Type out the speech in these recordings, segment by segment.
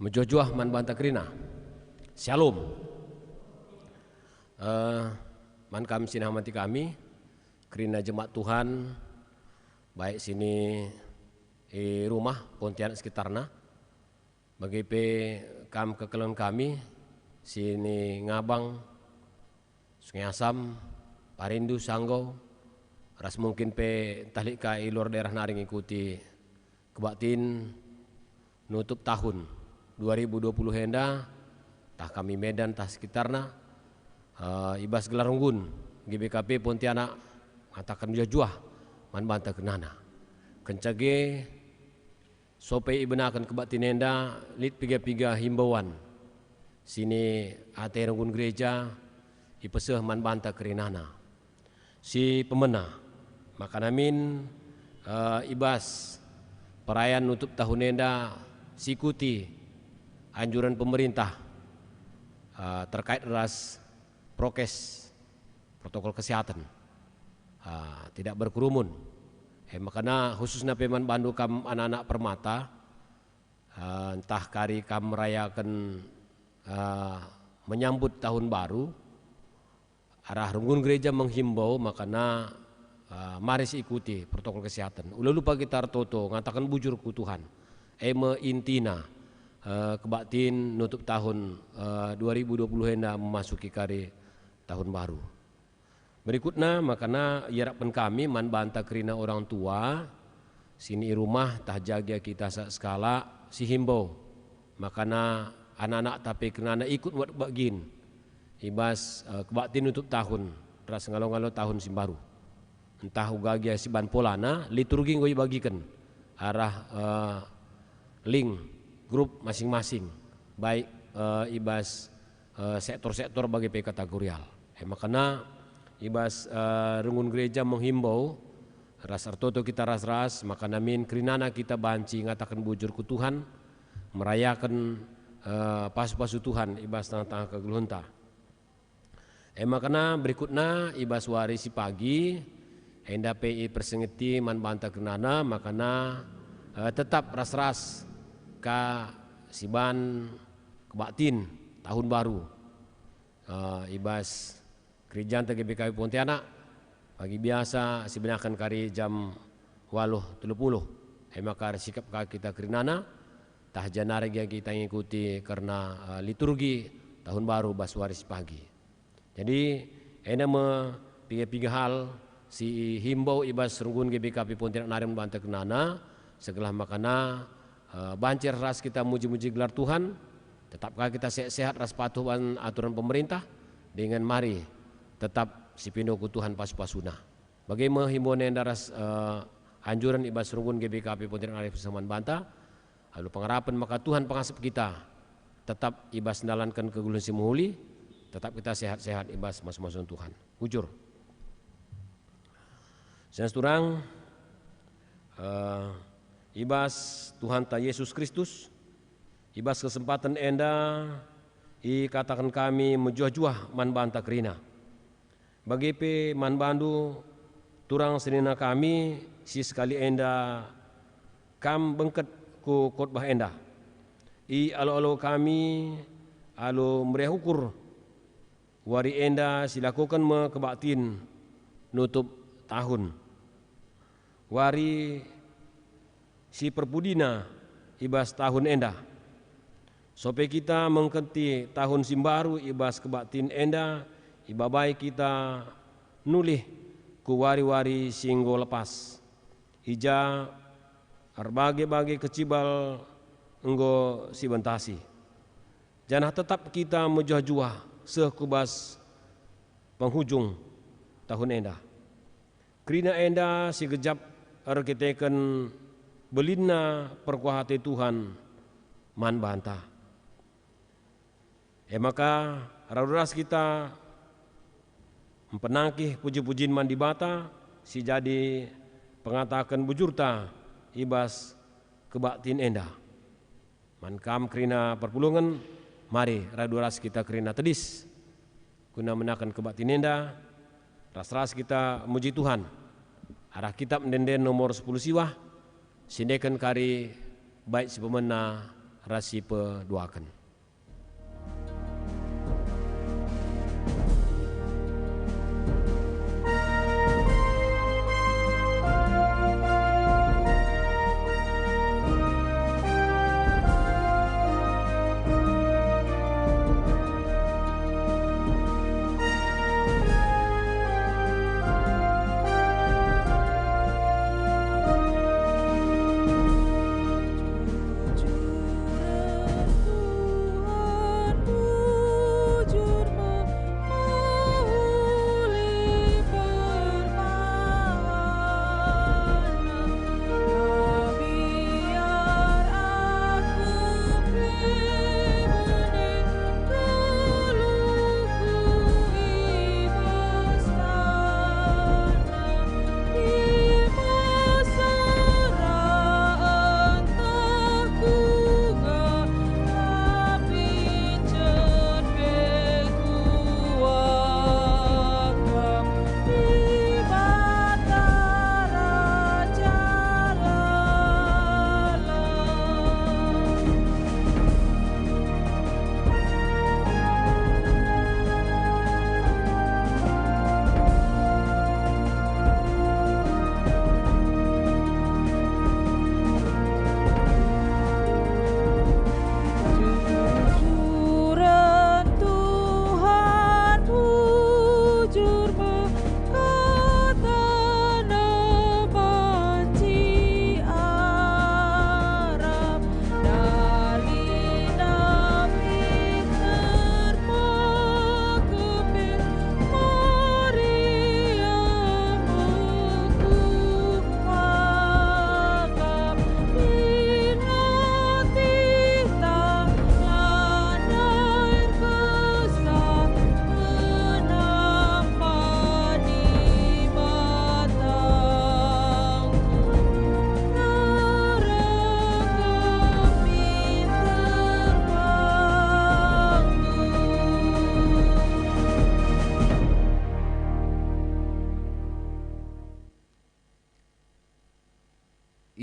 Mejojuah man banta kerina. Shalom. Man kami sinamati kami kerina jemaat Tuhan baik sini di rumah Pontianak sekitarna bagi kam kekeluan kami sini Ngabang, Sungai Asam, Parindu, Sanggau ras mungkin tahlik ka luar daerah naring ikuti kebaktin nutup tahun 2020 henda tah kami Medan tah sekitarna ibas gelar unggun GBKP Pontianak mengatakan juah man banta kenana kencage sope ibenakan kebaktin henda lit piga-piga himbauan sini ate runggun gereja ipeseh man banta kerinana si pemena maka namin ibas perayaan nutup tahun henda sikuti anjuran pemerintah terkait ras prokes protokol kesehatan tidak berkerumun makanya khususnya peman Bandu kam anak-anak permata entah kari kam merayakan menyambut tahun baru arah runggun gereja menghimbau makanya mari ikuti protokol kesehatan ulah lupa kita toto ngatakan bujur ku Tuhan intina kebaktin nutup tahun 2020 henda memasuki kari tahun baru. Berikutnya makanya iarapan kami man banta kerina orang tua sini rumah tah jaga kita skala si himbau makanya anak-anak tapi kena ikut buat bagin ibas kebaktin nutup tahun ras ngalo-ngalo tahun simbaru entah ugagia si ban polana liturgi ngoi bagikan arah link grup masing-masing baik ibas sektor-sektor bagi kategorial makanya ibas rungun gereja menghimbau ras artoto kita ras-ras maka namin kerinana kita banci ngatakan bujur ku Tuhan merayakan pasu-pasu Tuhan ibas tengah-tengah kegelunta makanya berikutnya ibas wari si pagi henda PI persengeti man banta kerinana makanya tetap ras-ras ka siban kebaktin tahun baru ibas gereja GBKP Pontianak pagi biasa sebenarkan kari jam 8.30 maka sikap kita kerinana tah janare yang kita ngikuti karena liturgi tahun baru baswaris pagi jadi ena tiga hal si himbau ibas runggun GBKP Pontianak narim banta kenana segala makana bancer ras kita muji-muji gelar Tuhan tetapkah kita sehat-sehat ras patuhan aturan pemerintah dengan mari tetap si pindo ku Tuhan pas-pasuna bagaimana himbauan yang daras anjuran ibas rungun GBKP Pontianak Arif Saman Banta lalu pengharapan maka Tuhan pengasap kita tetap ibas mendalankan kegulun si muhuli tetap kita sehat-sehat ibas masuk-masuk Tuhan ujur senesturang ibas Tuhan ta Yesus Kristus ibas kesempatan enda katakan kami menjuah-juah man banta kerina bagi man bandu turang senina kami si sekali enda kam bengket ku khotbah enda alo-alo kami alo meriah ukur wari enda silakukan kebaktin nutup tahun wari si perpudina ibas tahun enda sope kita mengkenti tahun simbaru ibas kebaktin enda ibabai kita nulih ku wari-wari singgo lepas ija arbage-bage kecibal enggo si bentasi janah tetap kita menjuah-juah sekubas penghujung tahun enda kerina enda si gejap arkiteken belina perkuahati Tuhan man banta maka raduras kita mempenangkih puji-pujian man di bata si jadi pengatakan bujurta ibas kebaktin enda man kam kerina perpulungan mari raduras kita kerina tedis guna menakan kebaktin enda ras-ras kita muji Tuhan arah kitab mendenden nomor 10 siwah sindekan kari baik si pemena rasi peduakan.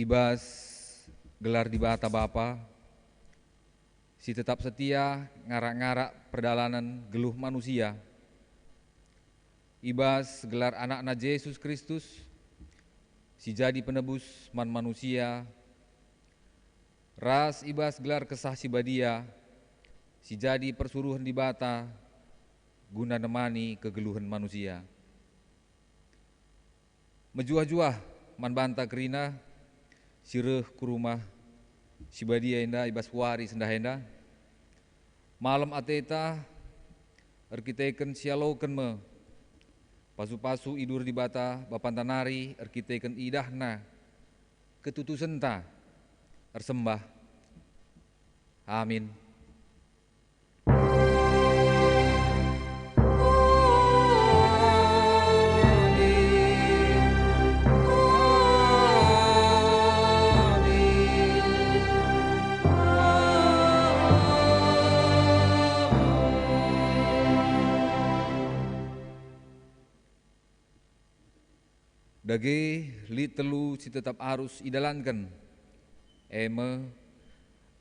Ibas gelar di bata Bapa, si tetap setia ngarak-ngarak perdalanan geluh manusia. Ibas gelar anak-anak Yesus Kristus, si jadi penebus man manusia. Ras ibas gelar kesah si badia, si jadi persuruhan di bata, guna nemani kegeluhan manusia. Mejuah-juah man banta kerina, sireh ku rumah si badia enda ibas wari sendah enda. Malam ateta arkiteken sialoken me, pasu-pasu idur di bata bapantanari arkiteken idahna ketutusenta ersembah. Amin. Dage li telu si tetap harus idalankan. Eme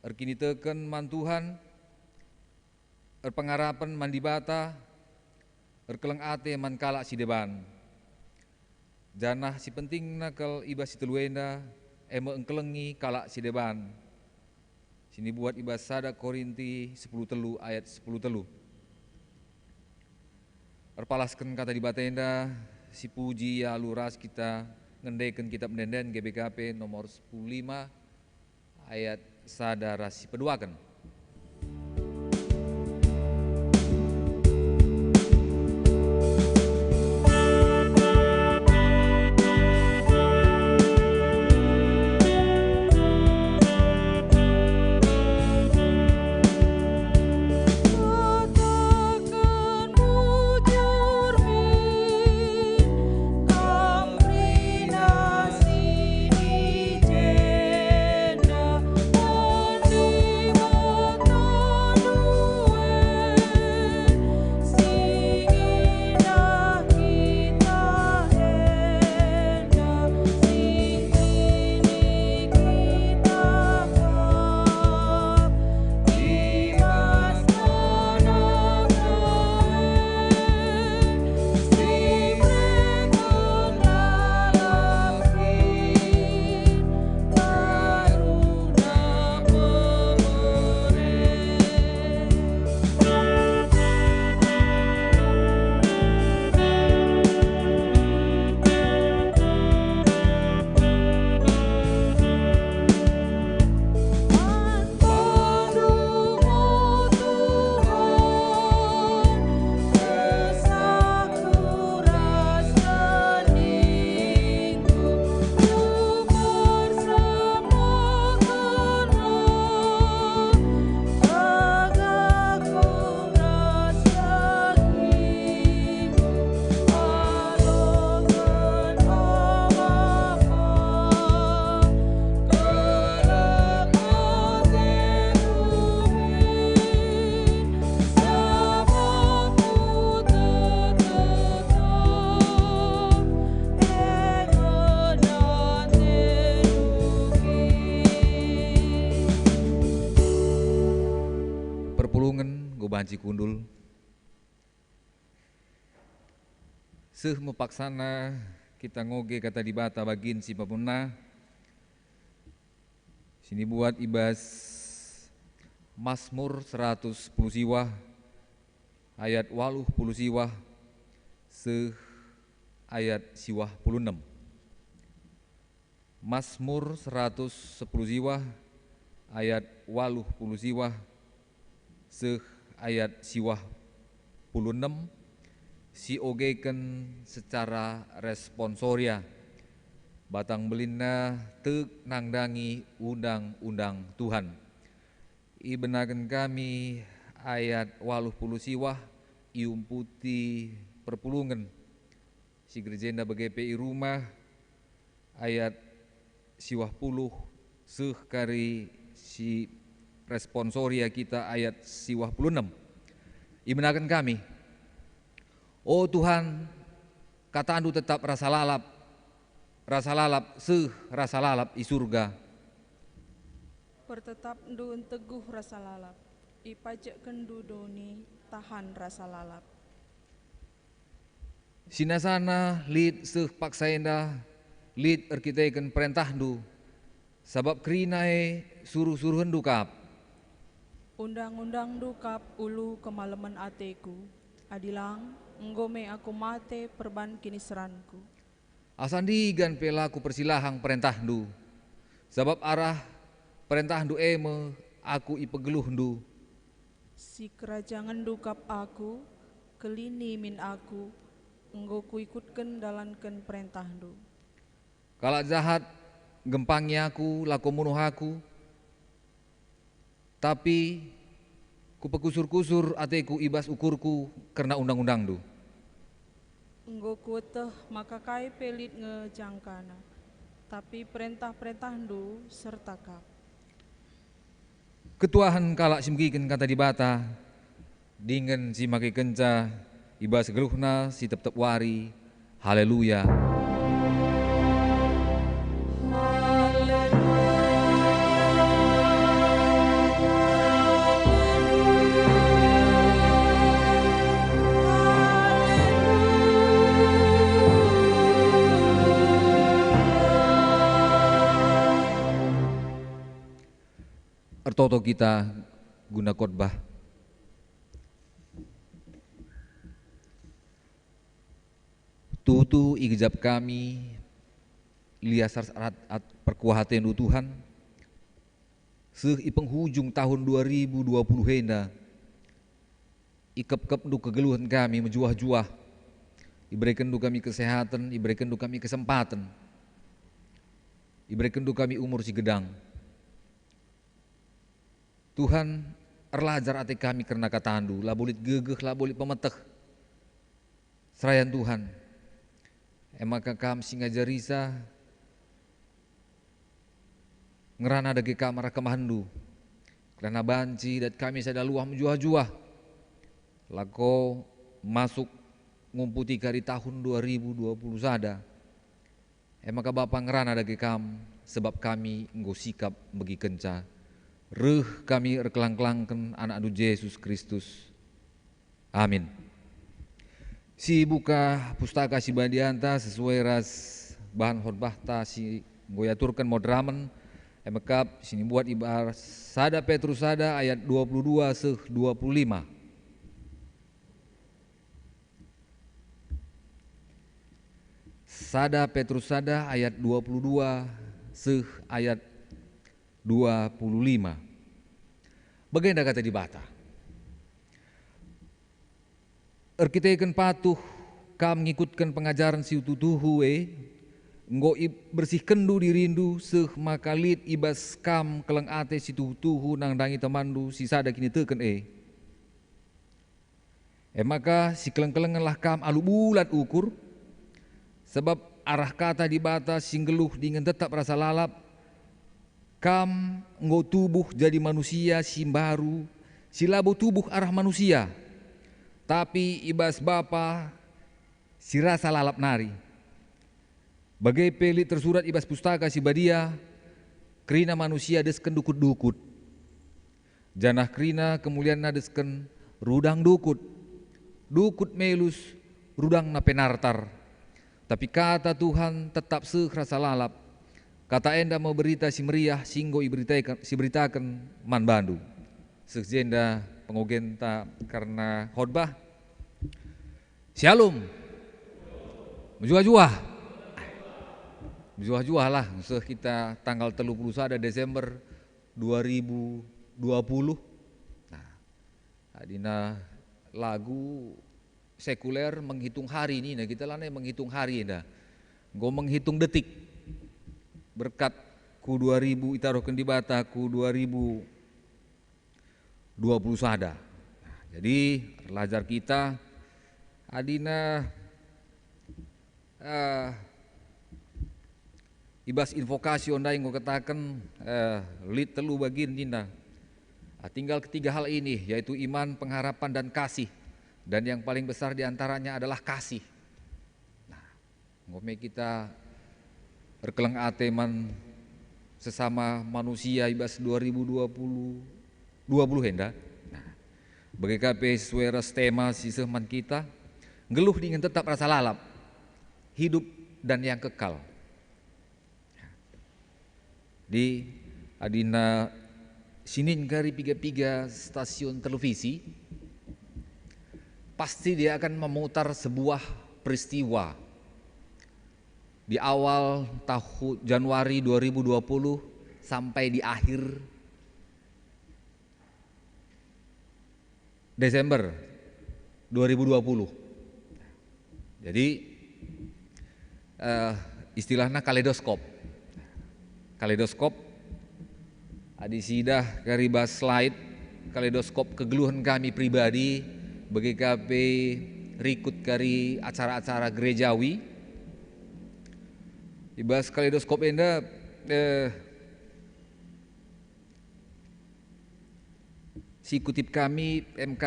erkini teken man Tuhan, erpengarapan man dibata, erkeleng ate man kalak si deban. Janah si penting nakal ibas si teluenda, eme engkelengi kalak si deban. Sini buat ibas sada Korinti 10 telu ayat 10 telu. Erpalaskan kata di batenda, si puji ya luras kita ngendeken kitab mendenden GBKP nomor 15 ayat sadara si peduakan. Amrinasi di jenda cikundul. Seh mepaksana kita ngoge kata di bata bagin si papuna. Sini buat ibas Mazmur 110 siwah ayat 80 siwah seh ayat siwah 16. Mazmur 110 siwah ayat 80 siwah seh ayat siwah 16 si ogeken secara responsoria batang belinda tek nangdangi undang-undang Tuhan. Ibenaken kami ayat 80 siwah iumputi perpulungan si gerjenda BGPI rumah ayat siwah puluh seh kari si responsoria kita ayat siwah 16. Ibenaken kami, oh Tuhan, kata Andu tetap rasa lalap seh rasa lalap i surga. Pertetap ndu teguh rasa lalap, ipajak kendu doni tahan rasa lalap. Sinasana lid seh paksaenda lid erkiteken perintah ndu, sabab kerinae suruh-suruh ndu kap. Undang-undang dukap ulu kemalaman ateku, adilang nggome aku mate perban kini seranku. Asandigan pelaku persilahang perintah ndu, sabab arah perintah ndu eme aku ipegeluh ndu. Si kerajangan dukap aku, kelini min aku, enggo ku ikutken dalanken perintah ndu. Kalau jahat gempangi aku laku munuh aku, tapi ku pekusur-kusur ateku ibas ukurku karena undang-undang ndu. Enggo kueteh maka kai pelit ngejangkana, tapi perintah-perintah ndu serta kap. Ketuahan kalak simkiken kata di bata, dingen si maki kenca, ibas geluhna si tep-tep wari, haleluya. Ertoto kita guna khotbah. Tutu igejap kami liasar saat perkuahatan Tuhan seh i penghujung tahun 2020 henda ikep-kep du kegeluhan kami menjuah-juah, iberikan du kami kesehatan, iberikan du kami kesempatan, iberikan du kami umur si gedang. Tuhan erlajar ate kami karena kata Andu, lah bolit gegeh, lah bolit pemeteh. Serayan Tuhan, emaka kam singa jarisa, ngerana dagi kamar kemahandu, karena banci dat kami sada luah menjuah-juah. Lako masuk ngumputi kari tahun 2020 sada. Emaka Bapa ngerana dagi kam, sebab kami nggo sikap bagi kenca. Reh kami erkelang-kelangken anak adu Yesus Kristus. Amin. Si buka pustaka si badianta sesuai ras bahan khotbah ta si goyaturkan modramen emekap sini buat ibar sada Petrus sada ayat 22 seh 25. Sada Petrus sada ayat 22 seh ayat 25. Bagaimana kata di bata? Erkiteken patuh kam ngikutkan pengajaran si ututuhu nggo bersih kendu dirindu seh makalit ibas kam keleng ate si tutuhu nang dangi temandu si sada kini teken maka si keleng-kelengan lah kam alu bulat ukur sebab arah kata di bata singgeluh dengan tetap rasa lalap. Kam nggo tubuh jadi manusia si baru, si labo tubuh arah manusia, tapi ibas Bapa si rasa lalap nari. Bagai pelit tersurat ibas pustaka si badia, kerina manusia desken dukut-dukut. Janah kerina kemuliaan desken rudang dukut, dukut melus, rudang na penartar. Tapi kata Tuhan tetap sekrasa lalap. Kata enda mau berita si meriah, singgo si beritakan man bandu. Sekjenda pengogenta karena khotbah. Shalom. Menjuah-juah. Menjuah-juah lah. Musuh kita tanggal 31 Desember 2020. Nah, adina lagu sekuler menghitung hari ini. Nah, kita lah menghitung hari dah. Gue menghitung detik. Berkat ku 2000 itarokeun di bata ku 2020 sada. Nah, jadi pelajar kita adina ibas invokasi onda yang gue katakan lead telu bagian dinda. Tinggal ketiga hal ini, yaitu iman, pengharapan, dan kasih. Dan yang paling besar diantaranya adalah kasih. Nah, ngome kita berkeleng ateman sesama manusia ibas 2020 henda. Nah, bagi KP sesuai ras tema sisehman kita, ngeluh dengan tetap rasa lalap, hidup dan yang kekal. Di adina sinin kari piga stasiun televisi, pasti dia akan memutar sebuah peristiwa di awal tahun Januari 2020 sampai di akhir Desember 2020. Jadi istilahnya kaleidoskop. Kaleidoskop adisidah karibas slide kaleidoskop kegeluhan kami pribadi bagi KP rikut kari acara-acara gerejawi. Ibas kaleidoskop enda si kutip kami MK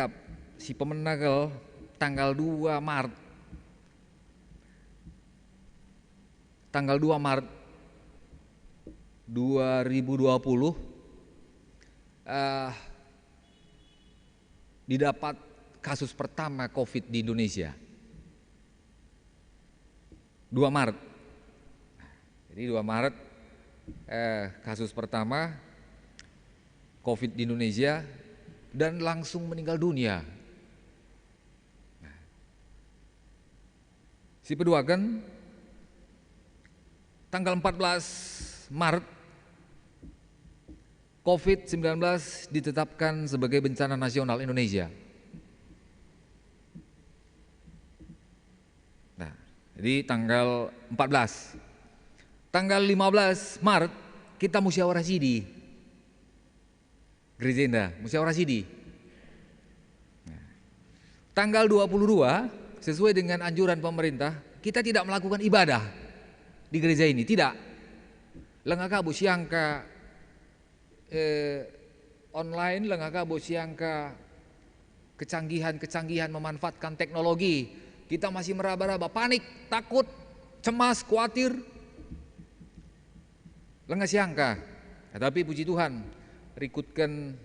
si pemenanggal tanggal 2 Maret 2020 didapat kasus pertama COVID di Indonesia 2 Maret. Jadi 2 Maret kasus pertama COVID di Indonesia dan langsung meninggal dunia. Si kedua kan tanggal 14 Maret COVID-19 ditetapkan sebagai bencana nasional Indonesia. Nah, jadi tanggal 14. Tanggal 15 Maret kita musyawarah sidi. Gereja Indah, musyawarah sidi. Nah, tanggal 22 sesuai dengan anjuran pemerintah, kita tidak melakukan ibadah di gereja ini, tidak. Lengaka bu siangka online, lengaka bu siangka kecanggihan memanfaatkan teknologi. Kita masih meraba-raba, panik, takut, cemas, khawatir. Lengah siangka. Tapi puji Tuhan, rikutkan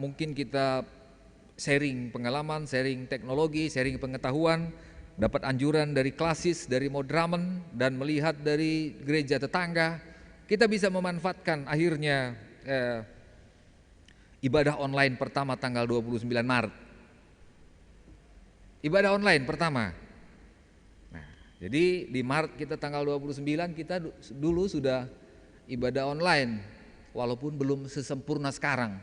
mungkin kita sharing pengalaman, sharing teknologi, sharing pengetahuan, dapat anjuran dari klasis, dari Modramen, dan melihat dari gereja tetangga, kita bisa memanfaatkan akhirnya ibadah online pertama tanggal 29 Maret. Ibadah online pertama. Nah, jadi di Maret kita tanggal 29 kita dulu sudah ibadah online, walaupun belum sesempurna sekarang,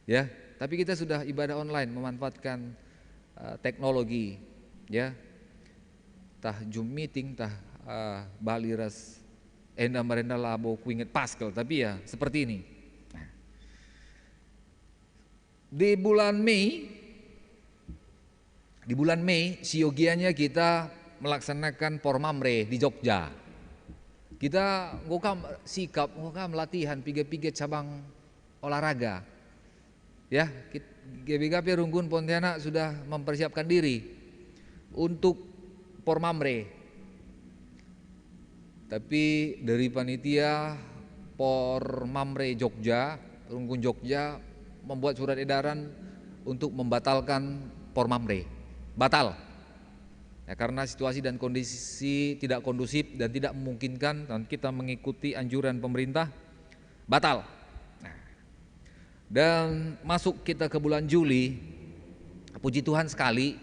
ya. Tapi kita sudah ibadah online memanfaatkan teknologi, ya. Tah Zoom meeting, tah baliras enda merenda labo kuinget Pascal, tapi ya seperti ini. Nah, di bulan Mei siogianya kita melaksanakan Pormamre di Jogja. Kita ngokam latihan piga-piga cabang olahraga. Ya, GBKP Rungkun Pontianak sudah mempersiapkan diri untuk Pormamre. Tapi dari panitia Pormamre Jogja, Rungkun Jogja membuat surat edaran untuk membatalkan Pormamre. Batal. Ya, karena situasi dan kondisi tidak kondusif dan tidak memungkinkan dan kita mengikuti anjuran pemerintah, batal. Nah, dan masuk kita ke bulan Juli, puji Tuhan sekali,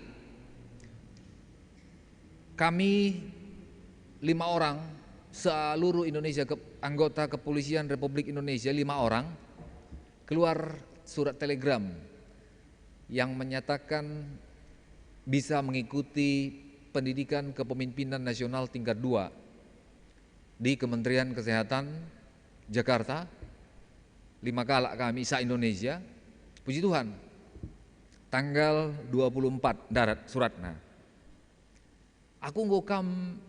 kami 5 orang seluruh Indonesia, anggota kepolisian Republik Indonesia 5 orang, keluar surat telegram yang menyatakan bisa mengikuti pendidikan kepemimpinan nasional tingkat 2 di Kementerian Kesehatan Jakarta. 5 kalak kami se-Indonesia, puji Tuhan, tanggal 24 darat surat. Nah, aku ngokam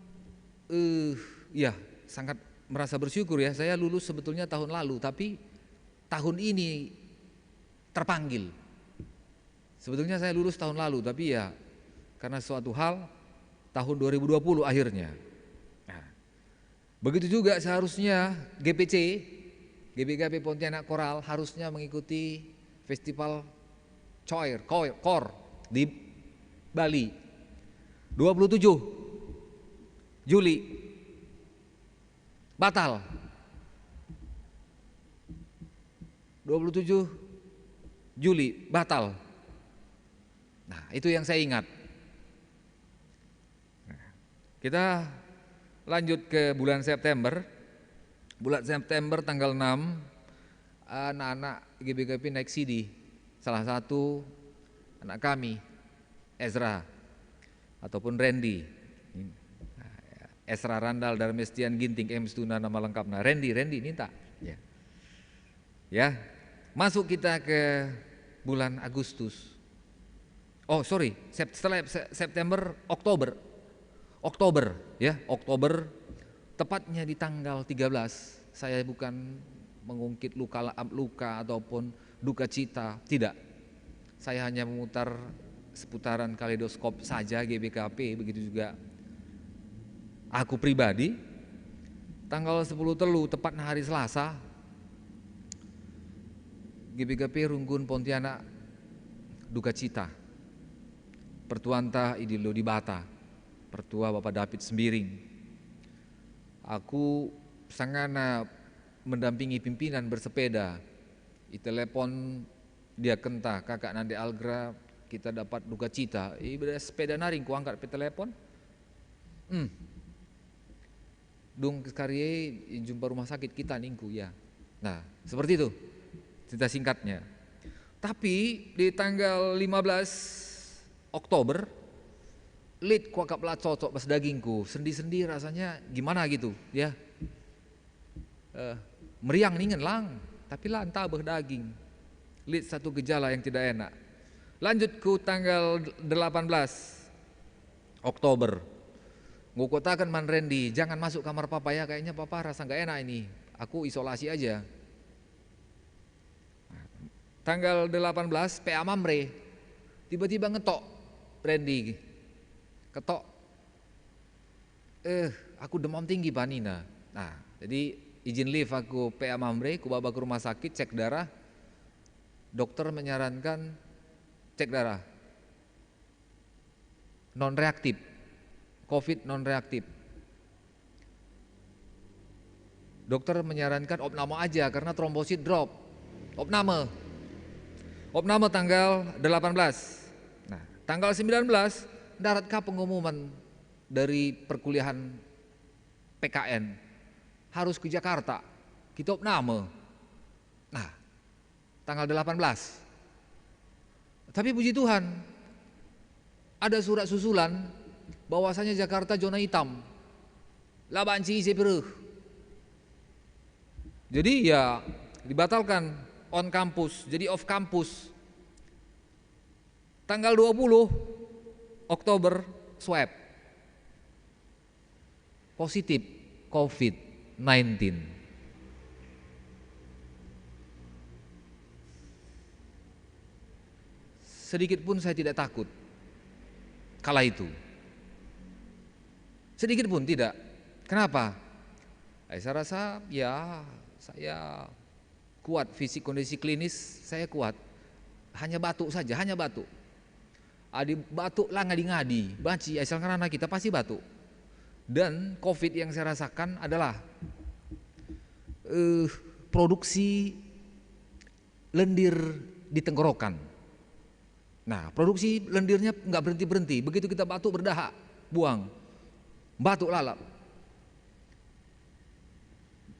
ya sangat merasa bersyukur ya, saya lulus sebetulnya tahun lalu, tapi tahun ini terpanggil. Sebetulnya saya lulus tahun lalu, tapi ya karena suatu hal tahun 2020 akhirnya. Nah, begitu juga seharusnya GBKP Pontianak Koral harusnya mengikuti festival KOR di Bali 27 Juli, batal. 27 Juli batal. Nah, itu yang saya ingat. Nah, kita lanjut ke bulan September. Bulan September tanggal 6, anak-anak GBKP naik CD. Salah satu anak kami, Ezra ataupun Randy, Ezra Randal Darmestian Ginting M Stuna nama lengkapnya. Randy minta. Ya, masuk kita ke bulan Agustus. Oh sorry, setelah September, Oktober, ya Oktober, tepatnya di tanggal 13. Saya bukan mengungkit luka ataupun duka cita, tidak. Saya hanya memutar seputaran kaleidoskop saja GBKP, begitu juga aku pribadi. Tanggal 10 Telu, tepatnya hari Selasa, GBKP Runggun Pontianak duka cita. Pertuanta Idilo di Bata, pertua Bapak David Sembiring. Aku sangat mendampingi pimpinan bersepeda. I telepon dia kenta kakak Nande Algra, kita dapat duka cita. Sepeda naring ku angkat pe telepon. Dung karye jumpa rumah sakit kita ningku ya. Nah, seperti itu cerita singkatnya. Tapi di tanggal 15 Oktober, lid kuakap lah cocok pas dagingku, sendi-sendi rasanya gimana gitu ya. Meriang ningen lang, tapi lah tabeh daging. Lid satu gejala yang tidak enak. Lanjut ke tanggal 18 Oktober. Ngukotakan Man Randy, jangan masuk kamar papa ya, kayaknya papa rasa gak enak ini. Aku isolasi aja. Tanggal 18 PA Mamre, tiba-tiba ngetok Randy, ketok, aku demam tinggi Panina. Nah, jadi izin live aku PA Mamre, ku bawa ke rumah sakit, cek darah. Dokter menyarankan cek darah non reaktif, COVID non reaktif. Dokter menyarankan opname aja karena trombosit drop. Opname tanggal 18. Nah, tanggal 19 daratkah pengumuman dari perkuliahan PKN harus ke Jakarta. Kita opname. Nah, tanggal 18. Tapi puji Tuhan, ada surat susulan bahwasanya Jakarta zona hitam. Labanci seperuh. Jadi ya dibatalkan on campus, jadi off campus. Tanggal 20 Oktober swab positif COVID-19. Sedikit pun saya tidak takut kala itu. Sedikit pun tidak. Kenapa? Saya rasa ya saya kuat, fisik kondisi klinis saya kuat. hanya batuk saja, hanya batuk. Adi batuk lah ngadi-ngadi, banci asal karena kita pasti batuk. Dan COVID yang saya rasakan adalah produksi lendir di tenggorokan. Nah, produksi lendirnya nggak berhenti-berhenti. Begitu kita batuk berdahak, buang, batuk lalap.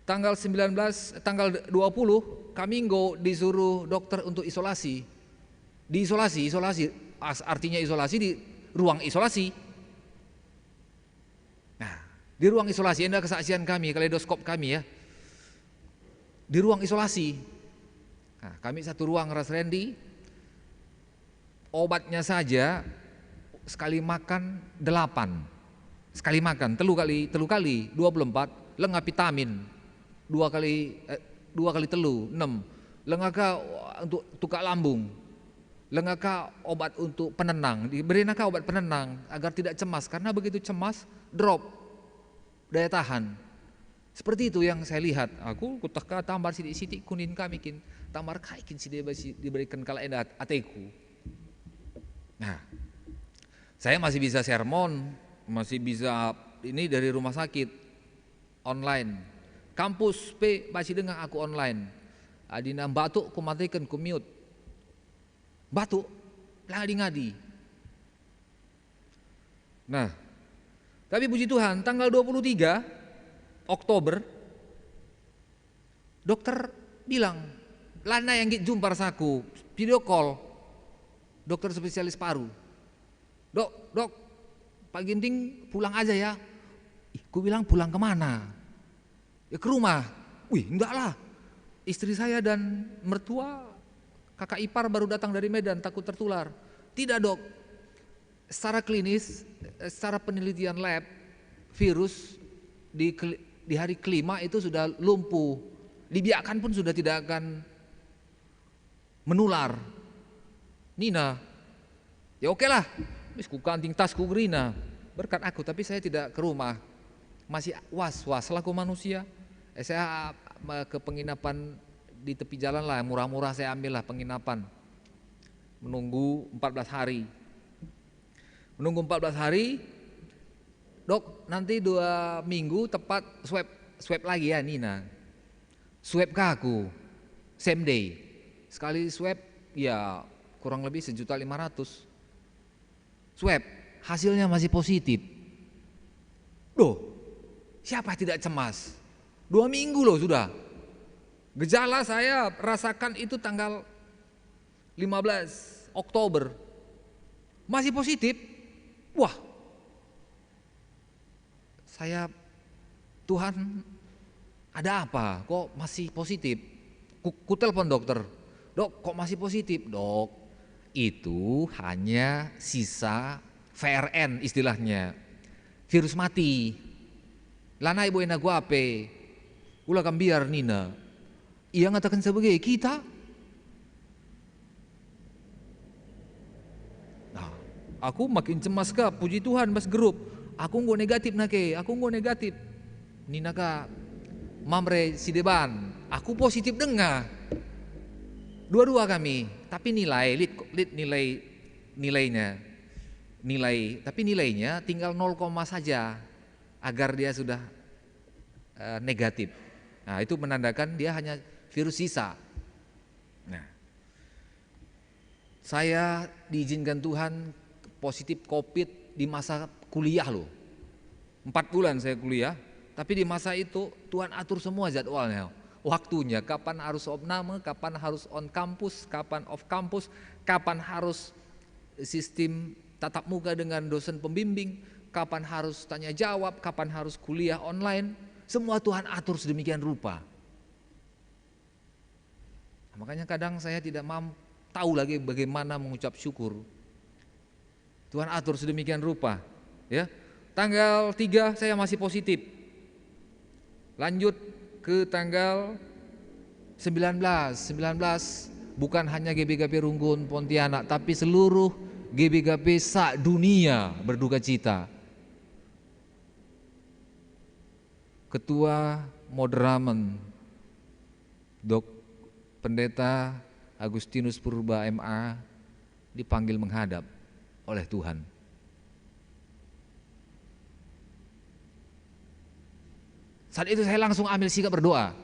Tanggal 20 kami disuruh dokter untuk isolasi. Isolasi artinya isolasi di ruang isolasi. Nah, di ruang isolasi ini kesaksian kami, kaleidoskop kami ya. Di ruang isolasi. Nah, kami satu ruang Ras Randy. Obatnya saja sekali makan 8. Sekali makan telu kali 24, lengah vitamin. Dua kali telu 6. Lengaka untuk tukak lambung. Lengaka obat untuk penenang. Diberinaka obat penenang agar tidak cemas, karena begitu cemas drop daya tahan. Seperti itu yang saya lihat. Aku kutaka tambar sidik-sidik kunin kami kin tambar kaikin si diberikan kala endat ateku. Nah, saya masih bisa sermon, masih bisa ini dari rumah sakit online. Kampus P masih dengan aku online. Adina batuk ku matikan ku mute. Batuk ngadi-ngadi. Nah, tapi puji Tuhan tanggal 23 Oktober dokter bilang, "Lana yang jumpa saku, video call." Dokter spesialis paru. Dok, Pak Ginting pulang aja ya. Ku bilang pulang kemana? Ya ke rumah. Wih, enggak lah. Istri saya dan mertua, kakak ipar baru datang dari Medan, takut tertular. Tidak dok. Secara klinis, secara penelitian lab, virus di hari kelima itu sudah lumpuh. Dibiarkan pun sudah tidak akan menular. Nina, ya oke lah. Wis ku kanting tasku gerina. Berkat aku, tapi saya tidak ke rumah. Masih was-was laku manusia. Saya ke penginapan di tepi jalan lah, murah-murah saya ambil lah penginapan. Menunggu 14 hari. Menunggu 14 hari, dok nanti 2 minggu tepat swab lagi ya Nina. Swab ke aku, same day. Sekali swab ya kurang lebih 1.500.000. Swab, hasilnya masih positif. Loh, siapa tidak cemas? 2 minggu loh sudah. Gejala saya rasakan itu tanggal 15 Oktober. Masih positif. Wah. Saya, Tuhan, ada apa? Kok masih positif? Ku telepon dokter. Dok, kok masih positif? Dok, itu hanya sisa VRN istilahnya. Virus mati. Lana ibu enak gua ape? Ulah biar Nina. Ia ngatakan sebagai kita. Nah, aku makin cemas kah? Puji Tuhan mas grup. Aku nggak negatif nake. Aku nggak negatif. Nina kah? Mamre si deban. Aku positif dengar. Dua-dua kami. Tapi nilai nilainya. Tapi nilainya tinggal 0, saja agar dia sudah negatif. Nah, itu menandakan dia hanya virus sisa. Nah, saya diizinkan Tuhan positif COVID di masa kuliah loh. 4 bulan saya kuliah, tapi di masa itu Tuhan atur semua jadwalnya. Waktunya, kapan harus opname, kapan harus on campus, kapan off campus, kapan harus sistem tatap muka dengan dosen pembimbing, kapan harus tanya jawab, kapan harus kuliah online. Semua Tuhan atur sedemikian rupa. Nah, makanya kadang saya tidak tahu lagi bagaimana mengucap syukur. Tuhan atur sedemikian rupa. Ya, tanggal 3 saya masih positif. Lanjut ke tanggal 19 bukan hanya GBGP Runggun Pontianak, tapi seluruh GBGP sa-dunia berduka cita. Ketua Moderamen Pendeta Agustinus Purba MA dipanggil menghadap oleh Tuhan. Saat itu saya langsung ambil sikap berdoa.